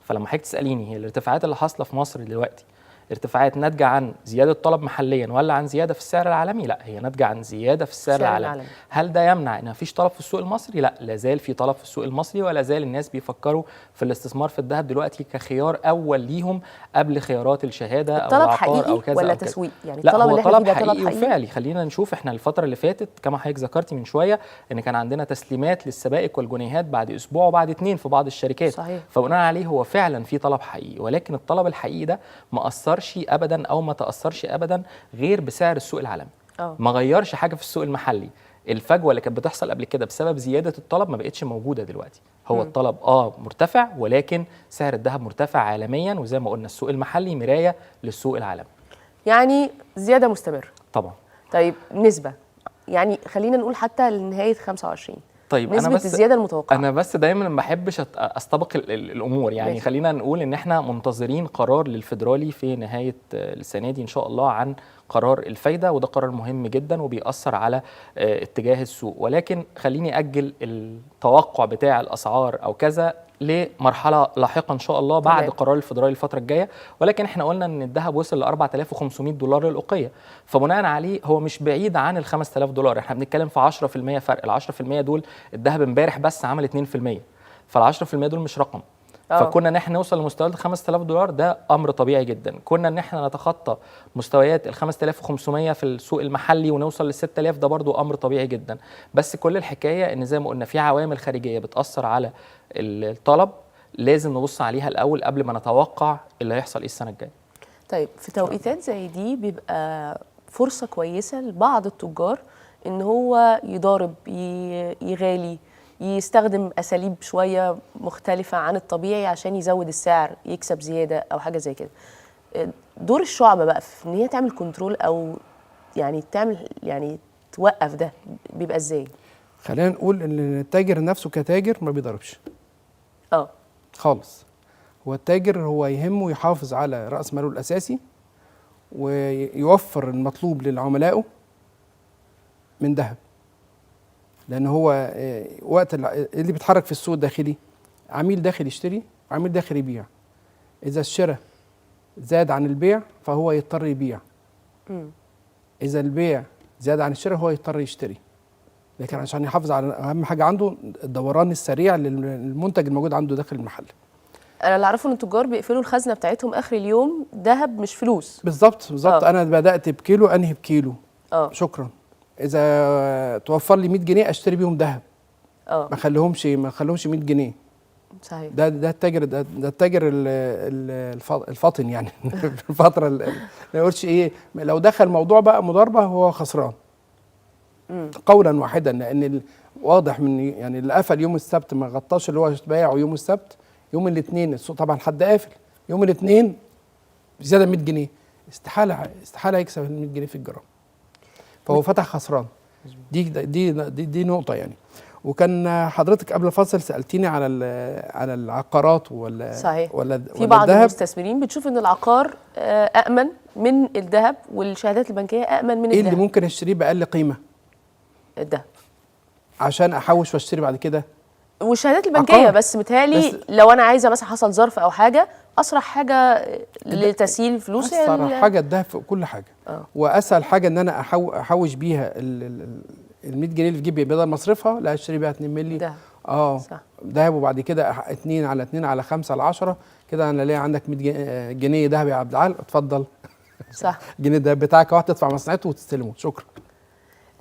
فلما حضرتك تسأليني هي الارتفاعات اللي حاصلة في مصر دلوقتي ارتفاعات ناتجة عن زيادة طلب محليا ولا عن زيادة في السعر العالمي؟ لا، هي ناتجة عن زيادة في السعر العالمي. هل ده يمنع ان مفيش طلب في السوق المصري؟ لا، لا زال في طلب في السوق المصري، ولا زال الناس بيفكروا في الاستثمار في الذهب دلوقتي كخيار اول ليهم قبل خيارات الشهادة او العقار او كذا
ولا
أو كذا.
تسويق؟ يعني
لا،
الطلب
هو
اللي
طلب
احنا فيه ده
حقيقي وفعلي. خلينا نشوف احنا الفترة اللي فاتت كما حضرتك ذكرتي من شوية ان كان عندنا تسليمات للسبائك والجنيهات بعد اسبوع وبعد 2 في بعض الشركات.
صحيح.
فبناء عليه هو فعلا في طلب حقيقي، ولكن الطلب الحقيقي ده ما اثرش ابدا او ما تاثرش ابدا غير بسعر السوق العالمي. ما غيرش حاجه في السوق المحلي. الفجوه اللي كانت بتحصل قبل كده بسبب زياده الطلب ما بقتش موجوده دلوقتي. هو الطلب مرتفع، ولكن سعر الذهب مرتفع عالميا، وزي ما قلنا السوق المحلي مرايه للسوق العالمي.
يعني زياده مستمره
طبعا.
طيب نسبه، يعني خلينا نقول حتى لنهايه 25.
طيب
نسبة الزيادة المتوقعة.
أنا بس دايما ما بحبش أستبق الأمور، يعني ماشي. خلينا نقول إن إحنا منتظرين قرار للفيدرالي في نهاية السنة دي إن شاء الله عن قرار الفايدة، وده قرار مهم جدا وبيأثر على اتجاه السوق، ولكن خليني أجل التوقع بتاع الأسعار أو كذا لمرحله لاحقه ان شاء الله بعد
تمام.
قرار الفدرالي الفتره الجايه، ولكن احنا قلنا ان الذهب وصل ل 4500 دولار للاوقيه، فبناء عليه هو مش بعيد عن ال 5000 دولار. احنا بنتكلم في 10% فرق، ال 10% دول الذهب امبارح بس عمل 2%، فال 10% دول مش رقم. فكنا ان احنا نوصل لمستويات ال 5000 دولار ده امر طبيعي جدا. كنا ان احنا نتخطى مستويات ال 5500 في السوق المحلي ونوصل لل 6000 ده برضو امر طبيعي جدا. بس كل الحكايه ان زي ما قلنا في عوامل خارجيه بتاثر على الطلب، لازم نبص عليها الاول قبل ما نتوقع اللي هيحصل ايه السنه الجايه.
طيب في توقيتات زي دي بيبقى فرصه كويسه لبعض التجار ان هو يضارب، يغالي، يستخدم اساليب شويه مختلفه عن الطبيعي عشان يزود السعر، يكسب زياده او حاجه زي كده. دور الشعبه بقى في ان هي تعمل كنترول او يعني تعمل يعني توقف ده بيبقى ازاي؟
خلينا نقول ان التاجر نفسه كتاجر ما بيضربش خالص. هو التاجر هو يهمه يحافظ على راس ماله الاساسي ويوفر المطلوب للعملائه من ذهب، لان هو وقت اللي بيتحرك في السوق الداخلي عميل داخل يشتري وعميل داخل يبيع. اذا الشراء زاد عن البيع فهو يضطر يبيع، اذا البيع زاد عن الشراء هو يضطر يشتري. لكن عشان يحافظ على اهم حاجه عنده الدوران السريع للمنتج الموجود عنده داخل المحل.
انا اللي اعرفه ان التجار بيقفلوا الخزنه بتاعتهم اخر اليوم ذهب مش فلوس.
بالظبط انا بدات بكيلو انهي بكيلو. شكرا. اذا توفر لي 100 جنيه اشتري بيهم ذهب، ما اخليهمش 100 جنيه.
صحيح.
ده التاجر، ده التاجر الفاطن يعني في الفتره ما يقولش ايه لو دخل موضوع بقى مضاربه هو خسران قولا واحدا. لان واضح من يعني اللي قفل يوم السبت ما غطاش اللي هو بايعه يوم السبت، يوم الاثنين السوق طبعا حد قافل، يوم الاثنين زياده 100 جنيه، استحاله يكسب 100 جنيه في الجرام، فهو فتح خسران. دي نقطه يعني. وكان حضرتك قبل الفاصل سالتيني على العقارات
صحيح.
ولا
في بعض المستثمرين بتشوف ان العقار أأمن من الذهب والشهادات البنكيه أأمن من
ايه
الذهب.
اللي ممكن اشتريه باقل قيمه؟
الذهب،
عشان احوش واشتري بعد كده.
والشهادات البنكيه بس متهيألي لو انا عايزه مثلا حصل ظرف او حاجه، اسرع حاجه لتسهيل الفلوس
اسرع حاجه الذهب في كل حاجه. واسهل حاجه ان انا احوش بيها ال 100 جنيه اللي في جيبي بدل ما اصرفها لا اشتري بيها 2 مللي
دهب.
دهب، وبعد كده 2 على 2 على 5 على 10 كده انا ليا عندك 100 جنيه دهب يا عبد العال، اتفضل.
صح.
الجنيه ده بتاعك واحد تدفع مصنعته وتستلمه. شكرا.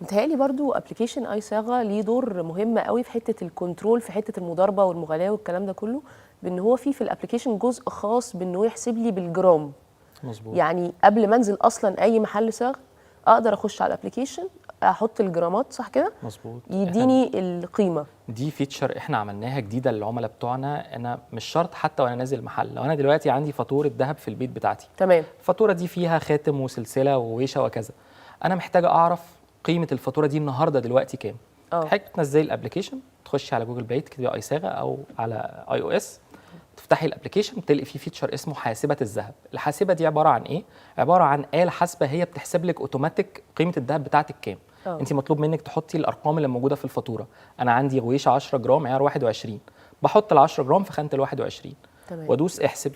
متهيألي برضو ابلكيشن اي صاغه ليه دور مهم قوي في حته الكنترول، في حته المضاربه والمغالاه والكلام ده كله، بان هو في الابلكيشن جزء خاص بانه يحسب لي بالجرام.
مظبوط.
يعني قبل ما انزل اصلا اي محل صاغ اقدر اخش على الابلكيشن احط الجرامات، صح كده؟
مظبوط.
يديني القيمه.
دي فيتشر احنا عملناها جديده للعملاء بتوعنا. انا مش شرط حتى وانا نازل المحل، لو انا دلوقتي عندي فاتوره ذهب في البيت بتاعتي،
تمام،
الفاتوره دي فيها خاتم وسلسله وويشه وكذا، انا محتاجه اعرف قيمه الفاتوره دي النهارده دلوقتي كام. حضرتك تنزلي الابلكيشن، تخشي على جوجل بلاي تكتبي اي صاغه او على اي او اس، تفتحي الابلكيشن تلاقي فيه فيتشر اسمه حاسبه الذهب. الحاسبه دي عباره عن ايه؟ عباره عن آلة حاسبه هي بتحسب لك اوتوماتيك قيمه الذهب بتاعتك كام. انت مطلوب منك تحطي الارقام اللي موجوده في الفاتوره. انا عندي غويشه 10 جرام عيار 21، بحط ال 10 جرام في خانه ال 21 وادوس احسب،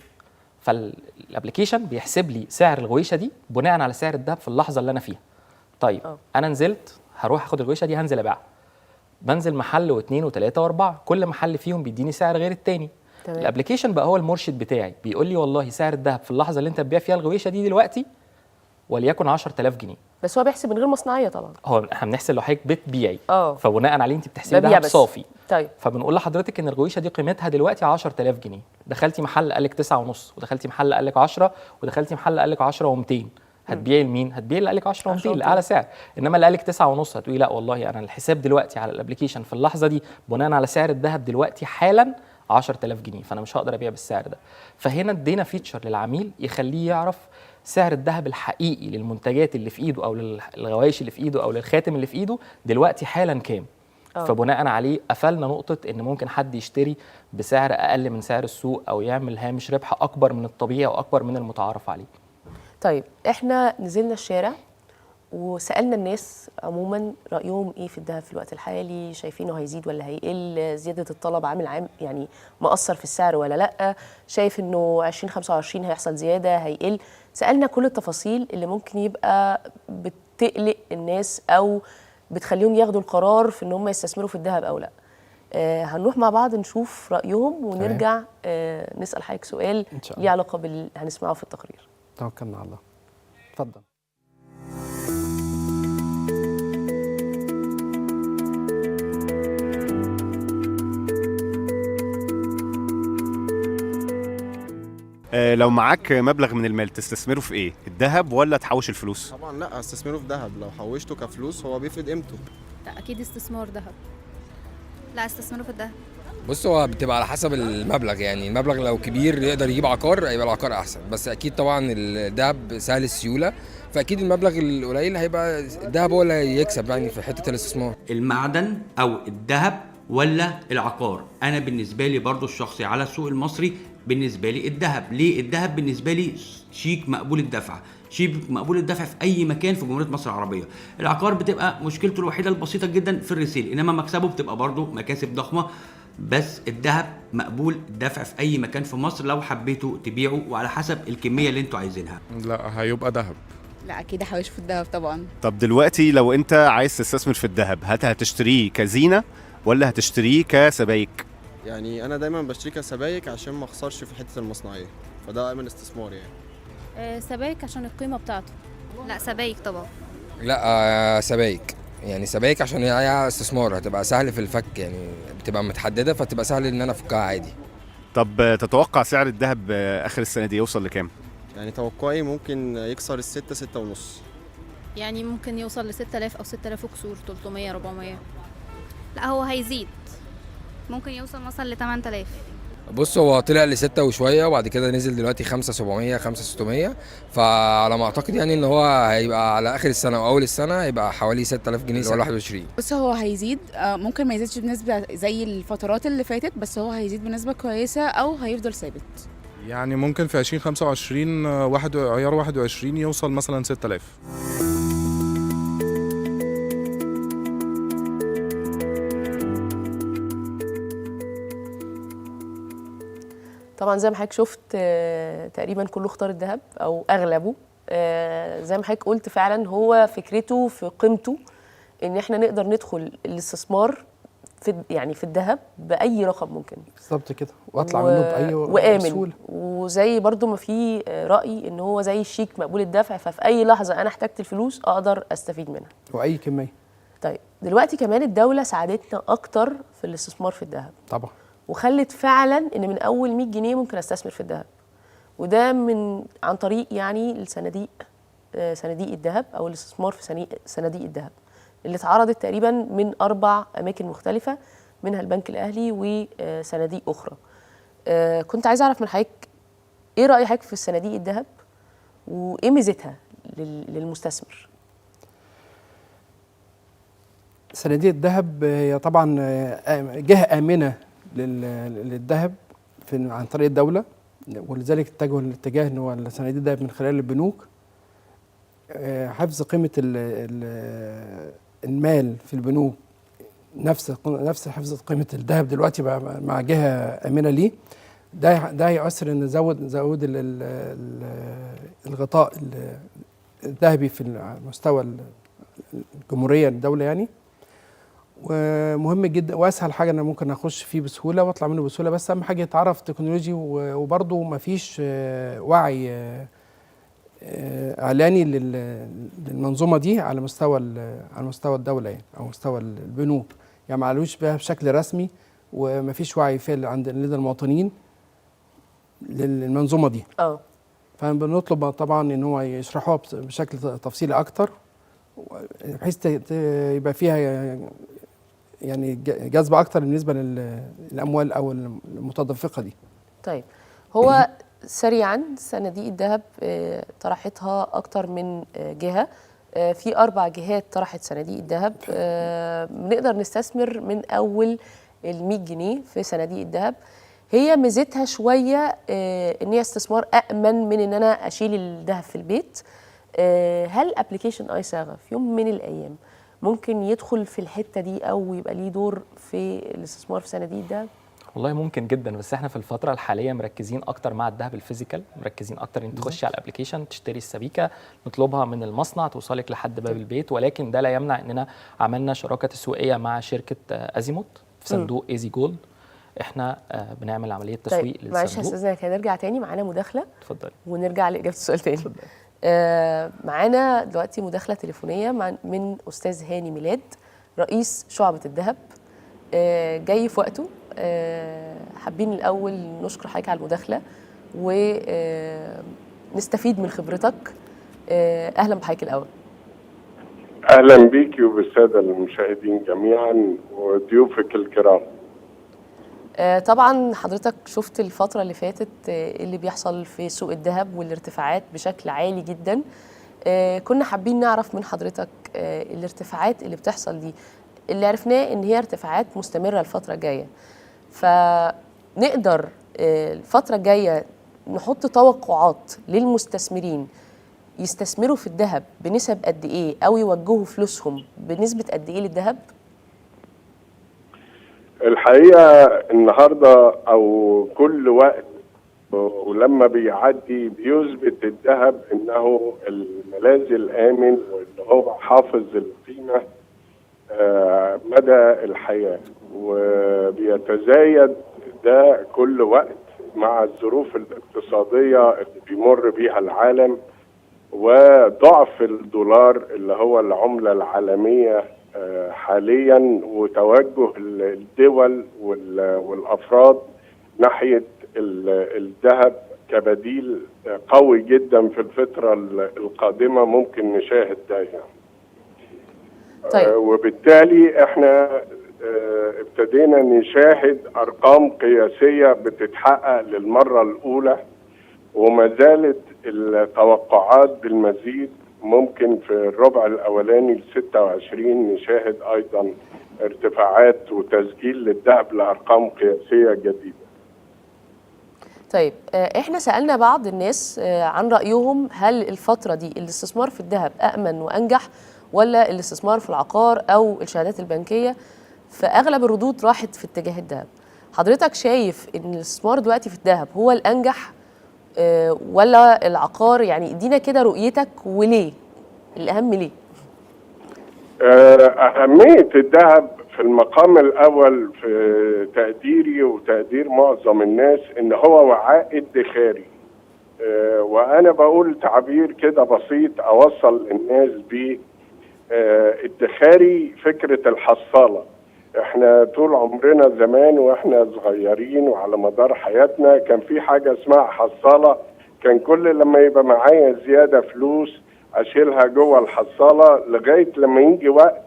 فالابلكيشن بيحسب لي سعر الغويشه دي بناء على سعر الذهب في اللحظه اللي انا فيها. طيب انا نزلت هروح اخد الغويشه دي هنزل ابيعها، بنزل محل واثنين وثلاثه واربعه، كل محل فيهم بيديني سعر غير الثاني. الابلكيشن بقى هو المرشد بتاعي، بيقول لي والله سعر الذهب في اللحظه اللي انت بتبيع فيها الغويشه دي دلوقتي وليكن 10000 جنيه.
بس هو بيحسب من غير مصنعيه طبعا.
هو احنا بنحسب لو حضرتك بتبيعي فبناء عليه انت بتحسبي ذهب صافي.
طيب
فبنقول لحضرتك ان الغويشه دي قيمتها دلوقتي 10000 جنيه، دخلتي محل قال لك 9.5، ودخلتي محل قال لك 10، ودخلتي محل قال لك 10 و200، هتبيعي لمين؟ هتبيعي اللي قال لك 10 و200 لاعلى سعر. انما اللي قال لك 9.5 هتقولي لا والله انا الحساب دلوقتي على الابلكيشن في اللحظه دي بناء على سعر الذهب دلوقتي حالا 10000 جنيه، فانا مش هقدر ابيع بالسعر ده. فهنا ادينا فيتشر للعميل يخليه يعرف سعر الذهب الحقيقي للمنتجات اللي في ايده او للغوايش اللي في ايده او للخاتم اللي في ايده دلوقتي حالا كام. فبناء عليه قفلنا نقطه ان ممكن حد يشتري بسعر اقل من سعر السوق او يعمل هامش ربح اكبر من الطبيعي او اكبر من المتعارف عليه.
طيب احنا نزلنا الشارع وسالنا الناس عموما رايهم ايه في الذهب في الوقت الحالي، شايفينه هيزيد ولا هيقل، زياده الطلب عامل عام يعني مأثر في السعر ولا لا، شايف انه 2025 هيحصل زياده هيقل. سالنا كل التفاصيل اللي ممكن يبقى بتقلق الناس او بتخليهم ياخدوا القرار في ان هم يستثمروا في الذهب او لا. هنروح مع بعض نشوف رايهم ونرجع نسال حضرتك سؤال
إن شاء
ليه
الله.
علاقه باللي هنسمعه في التقرير.
توكلنا على الله. اتفضل.
لو معاك مبلغ من المال تستثمره في ايه؟ الذهب ولا تحوش الفلوس؟
طبعا لا، استثمره في ذهب. لو حوشته كفلوس هو بيفقد قيمته.
لا اكيد استثمار ذهب. لا استثمره في الذهب.
بص، هو بتبقى على حسب المبلغ، يعني المبلغ لو كبير يقدر يجيب عقار يبقى العقار احسن، بس اكيد طبعا الذهب سهل السيوله، فاكيد المبلغ القليل هيبقى الذهب هو اللي يكسب يعني في حته الاستثمار.
المعدن او الذهب ولا العقار؟ انا بالنسبه لي برضو الشخصي على السوق المصري بالنسبه لي الذهب. ليه؟ الذهب بالنسبه لي شيك مقبول الدفع، شيك مقبول الدفع في اي مكان في جمهوريه مصر العربيه. العقار بتبقى مشكلته الوحيده البسيطه جدا في الريسيل، انما مكسبه بتبقى برضو مكاسب ضخمه. بس الذهب مقبول الدفع في اي مكان في مصر لو حبيتوا تبيعوا وعلى حسب الكميه اللي انتوا عايزينها.
لا، هيبقى ذهب.
لا اكيد احوش في الذهب طبعا.
طب دلوقتي لو انت عايز تستثمر في الذهب، هتشتريه كزينة ولا هتشتريه كسبائك؟
يعني انا دايما بشتري كسبايك عشان ما اخسرش في حته المصنعيه، فده امن استثمار يعني.
سبائك عشان القيمه بتاعته.
لا سبايك طبعا.
لا، سبايك، يعني سبايك عشان هي استثمار، هتبقى سهل في الفك، يعني بتبقى متحدده فتبقى سهل ان انا افكها عادي.
طب تتوقع سعر الذهب اخر السنة دي يوصل لكام؟
يعني توقعي ممكن يكسر الستة 6.5.
يعني ممكن يوصل ل 6000 او 6000 وكسور، 300 400.
لا هو هيزيد، ممكن يوصل مثلا ل 8000.
بص، هو طلع ل6 وشويه وبعد كده نزل دلوقتي 5700 5600، فعلى ما اعتقد يعني ان هو هيبقى على اخر السنه واول السنه هيبقى حوالي 6000 جنيه ولا 21.
بص هو هيزيد، ممكن ما يزيدش بنسبه زي الفترات اللي فاتت، بس هو هيزيد بنسبه كويسه او هيفضل ثابت.
يعني ممكن في 2025 عيار 21 يوصل مثلا 6000.
طبعا زي ما حضرتك شفت تقريبا كله اختار الذهب او اغلبه. زي ما حضرتك قلت فعلا هو فكرته في قيمته ان احنا نقدر ندخل الاستثمار في الذهب باي رقم ممكن
بالظبط كده، واطلع منه باي
وامن
بسهوله.
وزي برضو ما في راي ان هو زي الشيك مقبول الدفع، ففي اي لحظه انا احتجت الفلوس اقدر استفيد منها
واي كميه.
طيب دلوقتي كمان الدوله ساعدتنا اكتر في الاستثمار في الذهب
طبعا،
وخلت فعلا ان من اول 100 جنيه ممكن استثمر في الذهب، وده عن طريق يعني الصناديق، صناديق الذهب او الاستثمار في صناديق الذهب اللي اتعرضت تقريبا من 4 اماكن مختلفه، منها البنك الاهلي وصناديق اخرى. كنت عايزه اعرف من حضرتك ايه راي حضرتك في الصناديق الذهب وايه ميزتها للمستثمر؟
صناديق الذهب هي طبعا جهه امنه للذهب عن طريق الدوله، ولذلك اتجهوا للاتجاه ان هو الصناديق الذهب من خلال البنوك. حفظ قيمه المال في البنوك نفس حفظ قيمه الذهب دلوقتي بقى مع جهه امنه ليه. ده هيؤثر ان زود الغطاء الذهبي في مستوى الجمهوريه الدوله يعني. ومهم جدا واسهل حاجه انا ممكن اخش فيه بسهوله واطلع منه بسهوله، بس اهم حاجه يتعرف تكنولوجي وبرضه ما فيش وعي اعلاني للمنظومه دي على مستوى الدوله يعني او مستوى البنوك، يعني ما علوش بها بشكل رسمي وما فيش وعي لدى المواطنين للمنظومه دي. فبنطلب طبعا ان هو يشرحوها بشكل تفصيلي اكتر بحيث يبقى فيها يعني جذب اكتر بالنسبه للاموال او المتدفقه دي.
طيب هو سريعا صناديق الذهب طرحتها اكتر من جهه، في 4 جهات طرحت صناديق الذهب. بنقدر نستثمر من اول ال100 جنيه في صناديق الذهب. هي ميزتها شويه ان هي استثمار امن من ان انا اشيل الذهب في البيت. هل ابلكيشن ايساغا في يوم من الايام ممكن يدخل في الحته دي او يبقى ليه دور في الاستثمار في صناديق ده؟
والله ممكن جدا، بس احنا في الفتره الحاليه مركزين اكتر مع الذهب الفيزيكال، مركزين اكتر ان تخشي على الابلكيشن تشتري السبيكه نطلبها من المصنع توصلك لحد باب البيت، ولكن ده لا يمنع اننا عملنا شراكه تسويقيه مع شركه ازيموت في صندوق ايزي جولد. احنا بنعمل عمليه تسويق
طيب معلش
للصندوق.
استاذنك هنرجع تاني، معانا مداخله
اتفضلي
ونرجع لاجابه السؤال تاني. معانا دلوقتي مداخله تليفونيه من استاذ هاني ميلاد رئيس شعبه الذهب، جاي في وقته. حابين الاول نشكر حضرتك على المداخله ونستفيد من خبرتك. اهلا بحضرتك الاول.
اهلا بيكي وبالساده المشاهدين جميعا وضيوفك الكرام.
طبعا حضرتك شفت الفتره اللي فاتت اللي بيحصل في سوق الذهب والارتفاعات بشكل عالي جدا. كنا حابين نعرف من حضرتك الارتفاعات اللي بتحصل دي، اللي عرفناه ان هي ارتفاعات مستمره الفتره الجايه، فنقدر الفتره الجايه نحط توقعات للمستثمرين يستثمروا في الذهب بنسب قد ايه، او يوجهوا فلوسهم بنسبه قد ايه للذهب؟
الحقيقه النهارده او كل وقت ولما بيعدي بيثبت الذهب انه الملاذ الامن واللي هو حافظ القيمه مدى الحياه، وبيتزايد ده كل وقت مع الظروف الاقتصاديه اللي بيمر بيها العالم وضعف الدولار اللي هو العمله العالميه حاليا، وتوجه الدول والافراد ناحيه الذهب كبديل قوي جدا في الفتره القادمه. ممكن نشاهد ده يعني.
طيب.
وبالتالي احنا ابتدينا نشاهد ارقام قياسيه بتتحقق للمره الاولى، وما زالت التوقعات بالمزيد. ممكن في الربع الاولاني ل 26 نشاهد ايضا ارتفاعات وتسجيل للذهب لارقام قياسيه جديده.
طيب احنا سالنا بعض الناس عن رايهم، هل الفتره دي الاستثمار في الذهب امن وانجح ولا الاستثمار في العقار او الشهادات البنكيه؟ فاغلب الردود راحت في اتجاه الذهب. حضرتك شايف ان الاستثمار دلوقتي في الذهب هو الانجح ولا العقار؟ يعني ادينا كده رؤيتك وليه، الاهم ليه؟
اهميه الذهب في المقام الاول في تقديري وتقدير معظم الناس ان هو وعاء ادخاري. وانا بقول تعبير كده بسيط اوصل للناس بيه. ادخاري فكره الحصاله. احنا طول عمرنا زمان واحنا صغيرين وعلى مدار حياتنا كان في حاجه اسمها حصاله، كان كل لما يبقى معايا زياده فلوس اشيلها جوه الحصاله لغايه لما يجي وقت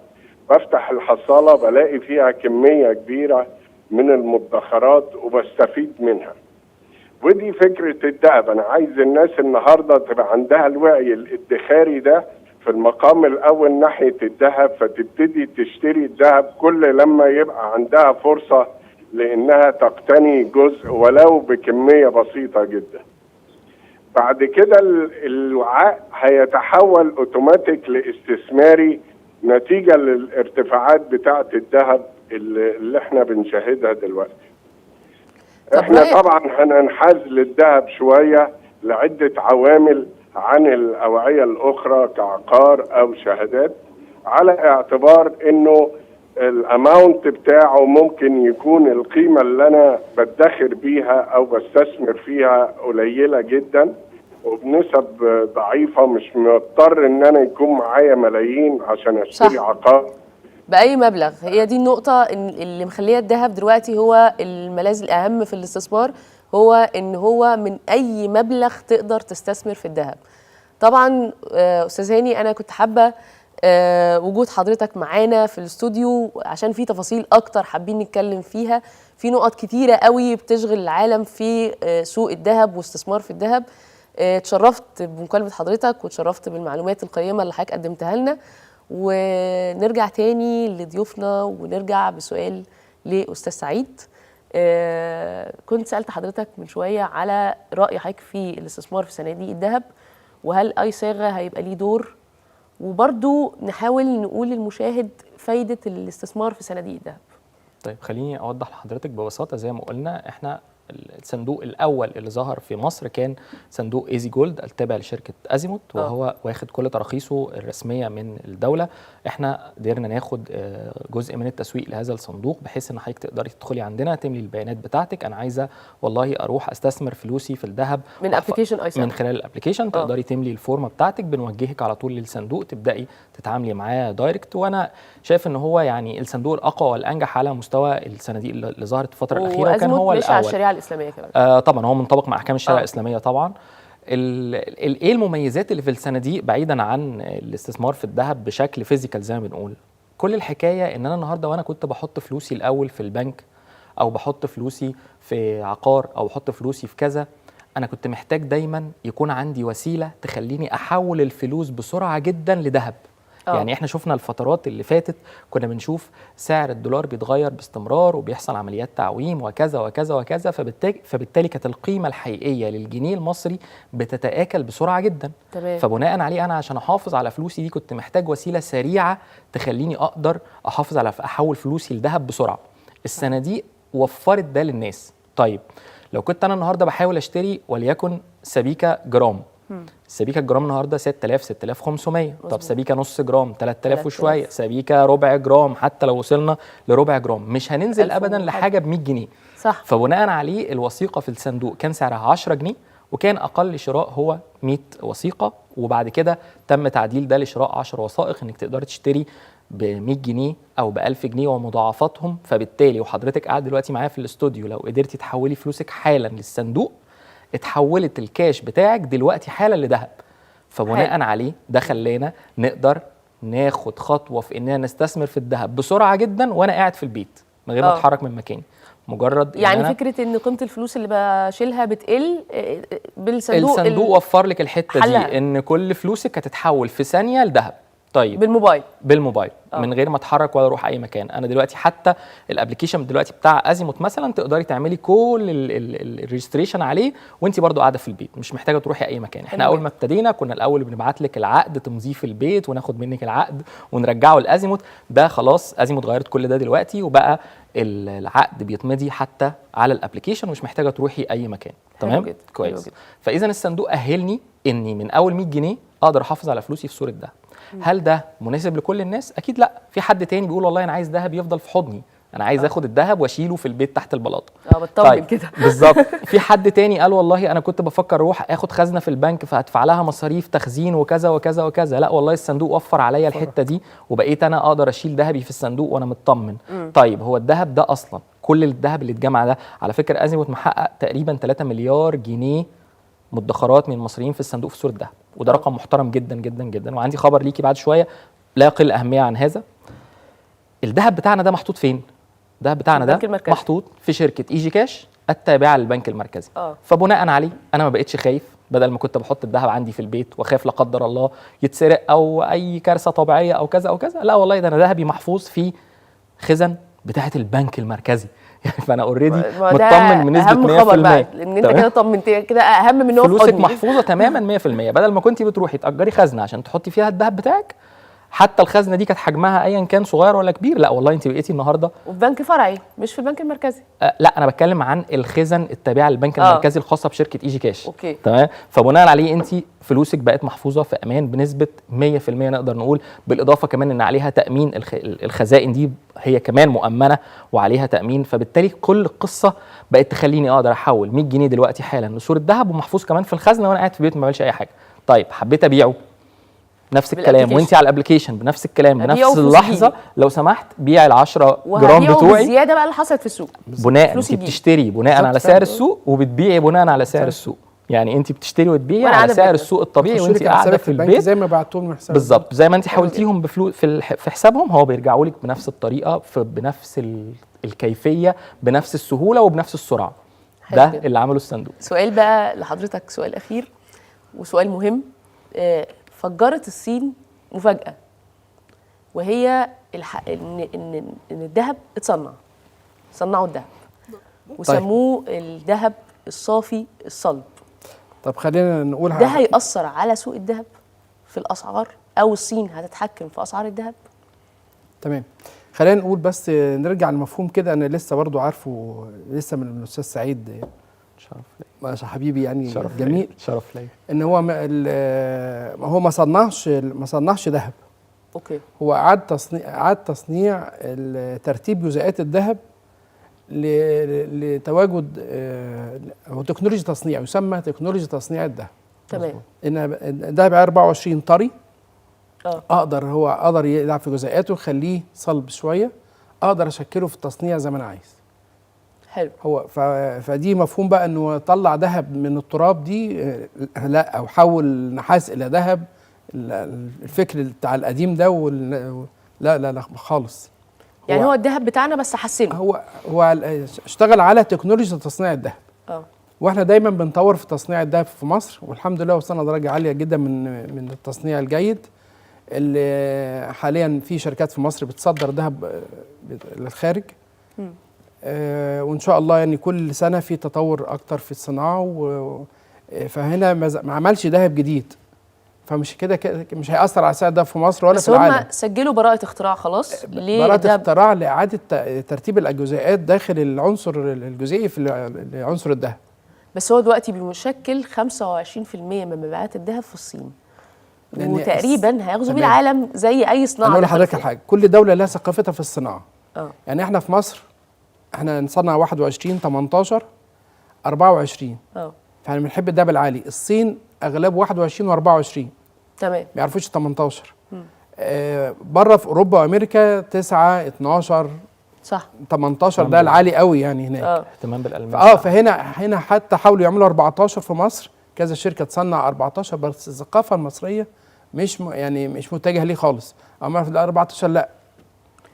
بفتح الحصاله بلاقي فيها كميه كبيره من المدخرات وبستفيد منها. ودي فكره الذهب. انا عايز الناس النهارده تبقى عندها الوعي الادخاري ده في المقام الاول ناحيه الذهب، فتبتدي تشتري الذهب كل لما يبقى عندها فرصه لانها تقتني جزء ولو بكميه بسيطه جدا. بعد كده الوعاء هيتحول اوتوماتيك لاستثماري نتيجه للارتفاعات بتاعه الذهب اللي احنا بنشاهدها دلوقتي. احنا طبعا هننحاز للذهب شويه لعده عوامل عن الاوعيه الاخرى كعقار او شهادات، على اعتبار انه الاماونت بتاعه ممكن يكون القيمه اللي انا بدخر بيها او بستثمر فيها قليله جدا وبنسب ضعيفه، مش مضطر ان انا يكون معايا ملايين عشان اشتري
صح.
عقار
باي مبلغ. هي دي النقطه اللي مخليه الذهب دلوقتي هو الملاذ الاهم في الاستثمار، هو ان هو من اي مبلغ تقدر تستثمر في الذهب. طبعا استاذ هاني انا كنت حابه وجود حضرتك معانا في الاستوديو عشان في تفاصيل اكتر حابين نتكلم فيها، في نقط كتيره قوي بتشغل العالم في سوق الذهب واستثمار في الذهب. اتشرفت بمكالمه حضرتك واتشرفت بالمعلومات القيمه اللي حضرتك قدمتها لنا، ونرجع تاني لضيوفنا ونرجع بسؤال لاستاذ سعيد. كنت سالت حضرتك من شويه على راي حضرتك في الاستثمار في صناديق الذهب، وهل اي صاغه هيبقى ليه دور؟ وبرضو نحاول نقول للمشاهد فايده الاستثمار في صناديق الذهب.
طيب خليني اوضح لحضرتك ببساطه. زي ما قلنا احنا الصندوق الاول اللي ظهر في مصر كان صندوق ايزي جولد التابع لشركه ازيموت، وهو واخد كل تراخيصه الرسميه من الدوله. احنا قدرنا ناخد جزء من التسويق لهذا الصندوق، بحيث ان حضرتك تقدري تدخلي عندنا تملي البيانات بتاعتك، انا عايزه والله اروح استثمر فلوسي في الذهب
من ابلكيشن اي
من خلال الابلكيشن تقدري تملي الفورمه بتاعتك، بنوجهك على طول للصندوق تبداي تتعاملي معاه دايركت. وانا شايف ان هو يعني الصندوق الاقوى والانجح على مستوى الصناديق اللي ظهرت الفتره الاخيره، وكان هو
الاول على الشريعه الاسلاميه كمان.
طبعا هو منطبق مع احكام الشريعه الاسلاميه طبعا. ايه المميزات اللي في الصناديق بعيدا عن الاستثمار في الذهب بشكل فيزيكال زي ما بنقول؟ كل الحكايه ان انا النهارده وانا كنت بحط فلوسي الاول في البنك، او بحط فلوسي في عقار، او بحط فلوسي في كذا، انا كنت محتاج دايما يكون عندي وسيله تخليني احول الفلوس بسرعه جدا لذهب. يعني احنا شفنا الفترات اللي فاتت كنا بنشوف سعر الدولار بيتغير باستمرار وبيحصل عمليات تعويم وكذا وكذا وكذا، فبالتالي كانت القيمه الحقيقيه للجنيه المصري بتتآكل بسرعه جدا.
تمام.
فبناء عليه انا عشان احافظ على فلوسي دي كنت محتاج وسيله سريعه تخليني اقدر احافظ على احول فلوسي لذهب بسرعه. الصناديق وفرت ده للناس. طيب لو كنت انا النهارده بحاول اشتري وليكن سبيكه جرام، سبيكه الجرام النهارده 6000 6500. طب سبيكه نص جرام 3000 وشويه، سبيكه ربع جرام حتى لو وصلنا لربع جرام مش هننزل ابدا لحاجه ب 100 جنيه.
صح.
فبناء عليه الوثيقه في الصندوق كان سعرها 10 جنيه، وكان اقل شراء هو 100 وثيقه، وبعد كده تم تعديل ده لشراء 10 وثائق انك تقدر تشتري ب 100 جنيه او ب 1000 جنيه ومضاعفاتهم. فبالتالي وحضرتك قاعد دلوقتي معايا في الاستوديو، لو قدرتي تحولي فلوسك حالا للصندوق اتحولت الكاش بتاعك دلوقتي حالا لذهب. فبناء عليه ده خلانا نقدر ناخد خطوه في اننا نستثمر في الذهب بسرعه جدا وانا قاعد في البيت من غير ما اتحرك من مكاني. مجرد
يعني فكره ان قيمه الفلوس اللي بشيلها بتقل بالصندوق.
الصندوق وفر لك الحته دي ان كل فلوسك هتتحول في ثانيه لذهب. طيب بالموبايل من غير ما اتحرك ولا اروح اي مكان. انا دلوقتي حتى الابلكيشن دلوقتي بتاع ازيموت مثلا تقدري تعملي كل الريجستريشن عليه وانت برضو قاعده في البيت، مش محتاجه تروحي اي مكان. احنا اول ما ابتدينا كنا الاول بنبعت لك العقد تمضيه في البيت وناخد منك العقد ونرجعه لازيموت. ده خلاص ازيموت غيرت كل ده دلوقتي، وبقى العقد بيتمضي حتى على الابلكيشن ومش محتاجه تروحي اي مكان. تمام كويس. فاذا الصندوق اهلني اني من اول 100 جنيه اقدر احافظ على فلوسي في صوره ده. هل ده مناسب لكل الناس؟ اكيد لا. في حد تاني بيقول والله انا عايز ذهب يفضل في حضني، انا عايز اخد الذهب واشيله في البيت تحت البلاطه.
بطمن كده.
بالظبط. في حد تاني قال والله انا كنت بفكر اروح اخد خزنه في البنك فهدفع لها مصاريف تخزين وكذا وكذا وكذا. لا والله الصندوق وفر عليا الحته دي وبقيت انا اقدر اشيل ذهبي في الصندوق وانا مطمن. طيب هو الذهب ده اصلا كل الذهب اللي اتجمع ده على فكره ازيموت محقق تقريبا 3 مليار جنيه مدخرات من المصريين في الصندوق في صوره ذهب، وده رقم محترم جدا جدا جدا. وعندي خبر ليكي بعد شويه لا يقل اهميه عن هذا. الذهب بتاعنا ده محطوط فين؟ الذهب بتاعنا ده محطوط في شركه ايجي كاش التابعه للبنك المركزي. فبناء عليه انا ما بقتش خايف، بدل ما كنت بحط الذهب عندي في البيت واخاف لا قدر الله يتسرق او اي كارثه طبيعيه او كذا او كذا، لا والله ده انا ذهبي محفوظ في خزن بتاعه البنك المركزي. يعني فانا اوريدي مطمن بنسبه 100%.
اهم خبر بقى لان انت كده طمنت كده اهم من ان هو
فلوسك محفوظه تماما 100%. بدل ما كنتي بتروحي تاجري خزنه عشان تحطي فيها الذهب بتاعك، حتى الخزنه دي كانت حجمها ايا كان صغير ولا كبير، لا والله انت بقيتي النهارده
وفي بنك فرعي مش في البنك المركزي.
لا انا بتكلم عن الخزن التابعه للبنك المركزي الخاصه بشركه ايجي كاش.
أوكي.
تمام. فبناء عليه انت فلوسك بقت محفوظه في امان بنسبه 100% نقدر نقول، بالاضافه كمان ان عليها تامين. الخزائن دي هي كمان مؤمنه وعليها تامين، فبالتالي كل القصه بقت تخليني اقدر احول 100 جنيه دلوقتي حالا لصوره ذهب ومحفوظ كمان في الخزنه وانا قاعد في البيت ما بعملش اي حاجه. طيب حبيت ابيعه نفس الكلام وانت على الابلكيشن بنفس الكلام بنفس اللحظه، لو سمحت بيع ال 10 جرام بتوعي
الزياده بقى اللي حصلت في السوق.
بناء انت بتشتري بناء على سعر السوق وبتبيعي بناء على سعر السوق. يعني انت بتشتري وتبيعي على سعر السوق الطبيعي وانت قاعده في البيت
زي ما بعتوا لهم حساب
بالظبط، زي ما انت حولتيهم بفلوس في حسابهم هو بيرجعوا لك بنفس الطريقه بنفس الكيفيه بنفس السهوله وبنفس السرعه. ده اللي عمله الصندوق.
سؤال بقى لحضرتك، سؤال اخير وسؤال مهم. فجرت الصين مفاجاه وهي ان الذهب صنعوا الذهب وسموه الذهب الصافي الصلب.
طب خلينا نقول
ده هيأثر على سوق الذهب في الاسعار، او الصين هتتحكم في اسعار الذهب؟
تمام. خلينا نقول بس نرجع لمفهوم كده انا لسه برضو عارفه لسه من الاستاذ سعيد،
شرف لي،
ماشي حبيبي يعني
شرف
جميل،
شرف لي،
ان هو هو ما صنعش ذهب.
اوكي.
هو اعاد تصنيع ترتيب جزيئات الذهب لتواجد هو تكنولوجيا تصنيع، يسمى تكنولوجيا تصنيع الذهب.
تمام.
ان الذهب 24 طري،
هو
قدر يلعب في جزيئاته يخليه صلب شويه، اقدر اشكله في التصنيع زي ما انا عايز.
حلو.
هو فدي مفهوم بقى انه طلع ذهب من التراب دي لا، او حول نحاس الى ذهب، الفكر بتاع القديم ده لا لا لا خالص.
يعني هو الذهب بتاعنا بس حسنه.
هو اشتغل على تكنولوجيا تصنيع الذهب. واحنا دايما بنطور في تصنيع الذهب في مصر، والحمد لله وصلنا درجه عاليه جدا من التصنيع الجيد، اللي حاليا في شركات في مصر بتصدر ذهب للخارج. وان شاء الله يعني كل سنه في تطور اكتر في الصناعه، فهنا ما عملش ذهب جديد، فمش كده مش هيأثر على سعر الذهب في مصر ولا في العالم.
بس هم سجلوا براءة اختراع خلاص
براءة اختراع لإعادة ترتيب الجزيئات داخل العنصر الجزيئي في عنصر الذهب.
بس هو دلوقتي بيشكل 25% من مبيعات الذهب في الصين، وتقريبا هيغزو بيه العالم زي اي صناعه.
انا اقول لحضرتك حاجه، كل دوله لها ثقافتها في الصناعه. يعني احنا في مصر احنا نصنع 21 18 24 فاحنا بنحب الدهب العالي. الصين اغلبه 21 و24
تمام،
ما يعرفوش 18. بره في اوروبا وامريكا 9 12
صح
18 ده العالي قوي يعني هناك.
اهتمام بالالماس.
فهنا حتى حاولوا يعملوا 14 في مصر، كذا شركه تصنع 14، بس الثقافه المصريه مش مش متجهه ليه خالص. اما في ال 14 لا.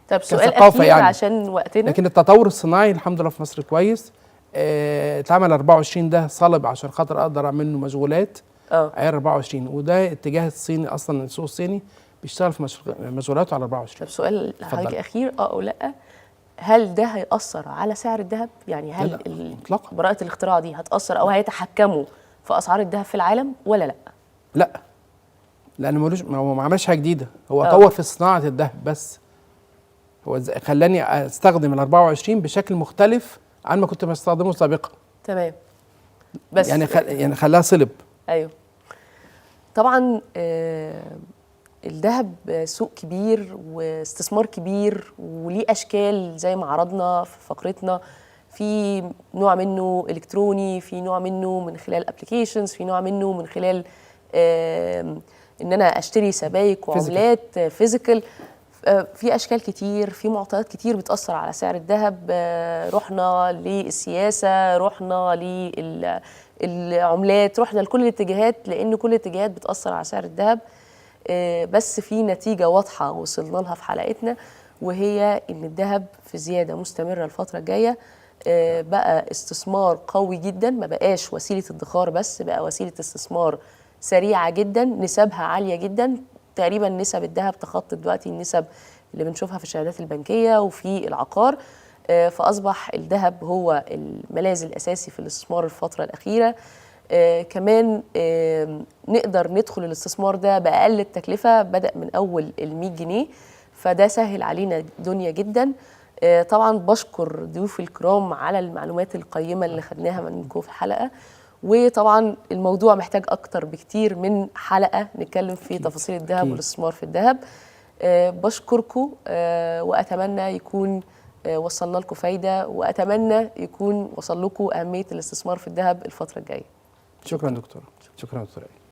طب سؤال اخير
يعني.
عشان وقتنا.
لكن التطور الصناعي الحمد لله في مصر كويس. اتعمل 24 ده صلب عشان خاطر اقدر اعمل له مشغولات عيار 24، وده اتجاه الصيني اصلا. السوق الصيني بيشتغل في مشغولاته على 24.
طب سؤال لحضرتك اخير، او لا، هل ده هيأثر على سعر الذهب؟ يعني هل براءة الاختراع دي هتأثر او هيتحكموا في اسعار الذهب في العالم ولا لا؟
لا، لان هو ما عملش حاجه جديده، هو طور في صناعه الذهب بس. هو خلاني استخدم ال 24 بشكل مختلف عن ما كنت بستخدمه سابقا.
تمام. بس
يعني خلاها صلب.
ايوه طبعا. الذهب سوق كبير واستثمار كبير وليه اشكال زي ما عرضنا في فقرتنا. في نوع منه الكتروني، في نوع منه من خلال ابلكيشنز، في نوع منه من خلال ان انا اشتري سبائك وعملات فيزيكال. في اشكال كتير، في معطيات كتير بتاثر على سعر الذهب. رحنا للسياسه، رحنا للعملات، رحنا لكل الاتجاهات، لان كل الاتجاهات بتاثر على سعر الذهب. بس في نتيجه واضحه وصلنا لها في حلقتنا، وهي ان الذهب في زياده مستمره الفتره الجايه. بقى استثمار قوي جدا، ما بقاش وسيله ادخار بس، بقى وسيله استثمار سريعه جدا، نسبها عاليه جدا. تقريبا نسب الذهب تخطت دلوقتي النسب اللي بنشوفها في الشهادات البنكيه وفي العقار. فاصبح الذهب هو الملاذ الاساسي في الاستثمار الفتره الاخيره. كمان نقدر ندخل الاستثمار ده باقل التكلفه، بدا من اول ال100 جنيه، فده سهل علينا الدنيا جدا. طبعا بشكر ضيوفي الكرام على المعلومات القيمه اللي خدناها منكم في الحلقه. وطبعا الموضوع محتاج اكتر بكتير من حلقه نتكلم في تفاصيل الذهب والاستثمار في الذهب. بشكركم واتمنى يكون وصلنا لكم فايده، واتمنى يكون وصل لكم اهميه الاستثمار في الذهب الفتره الجايه.
شكرا دكتور. شكرا دكتور.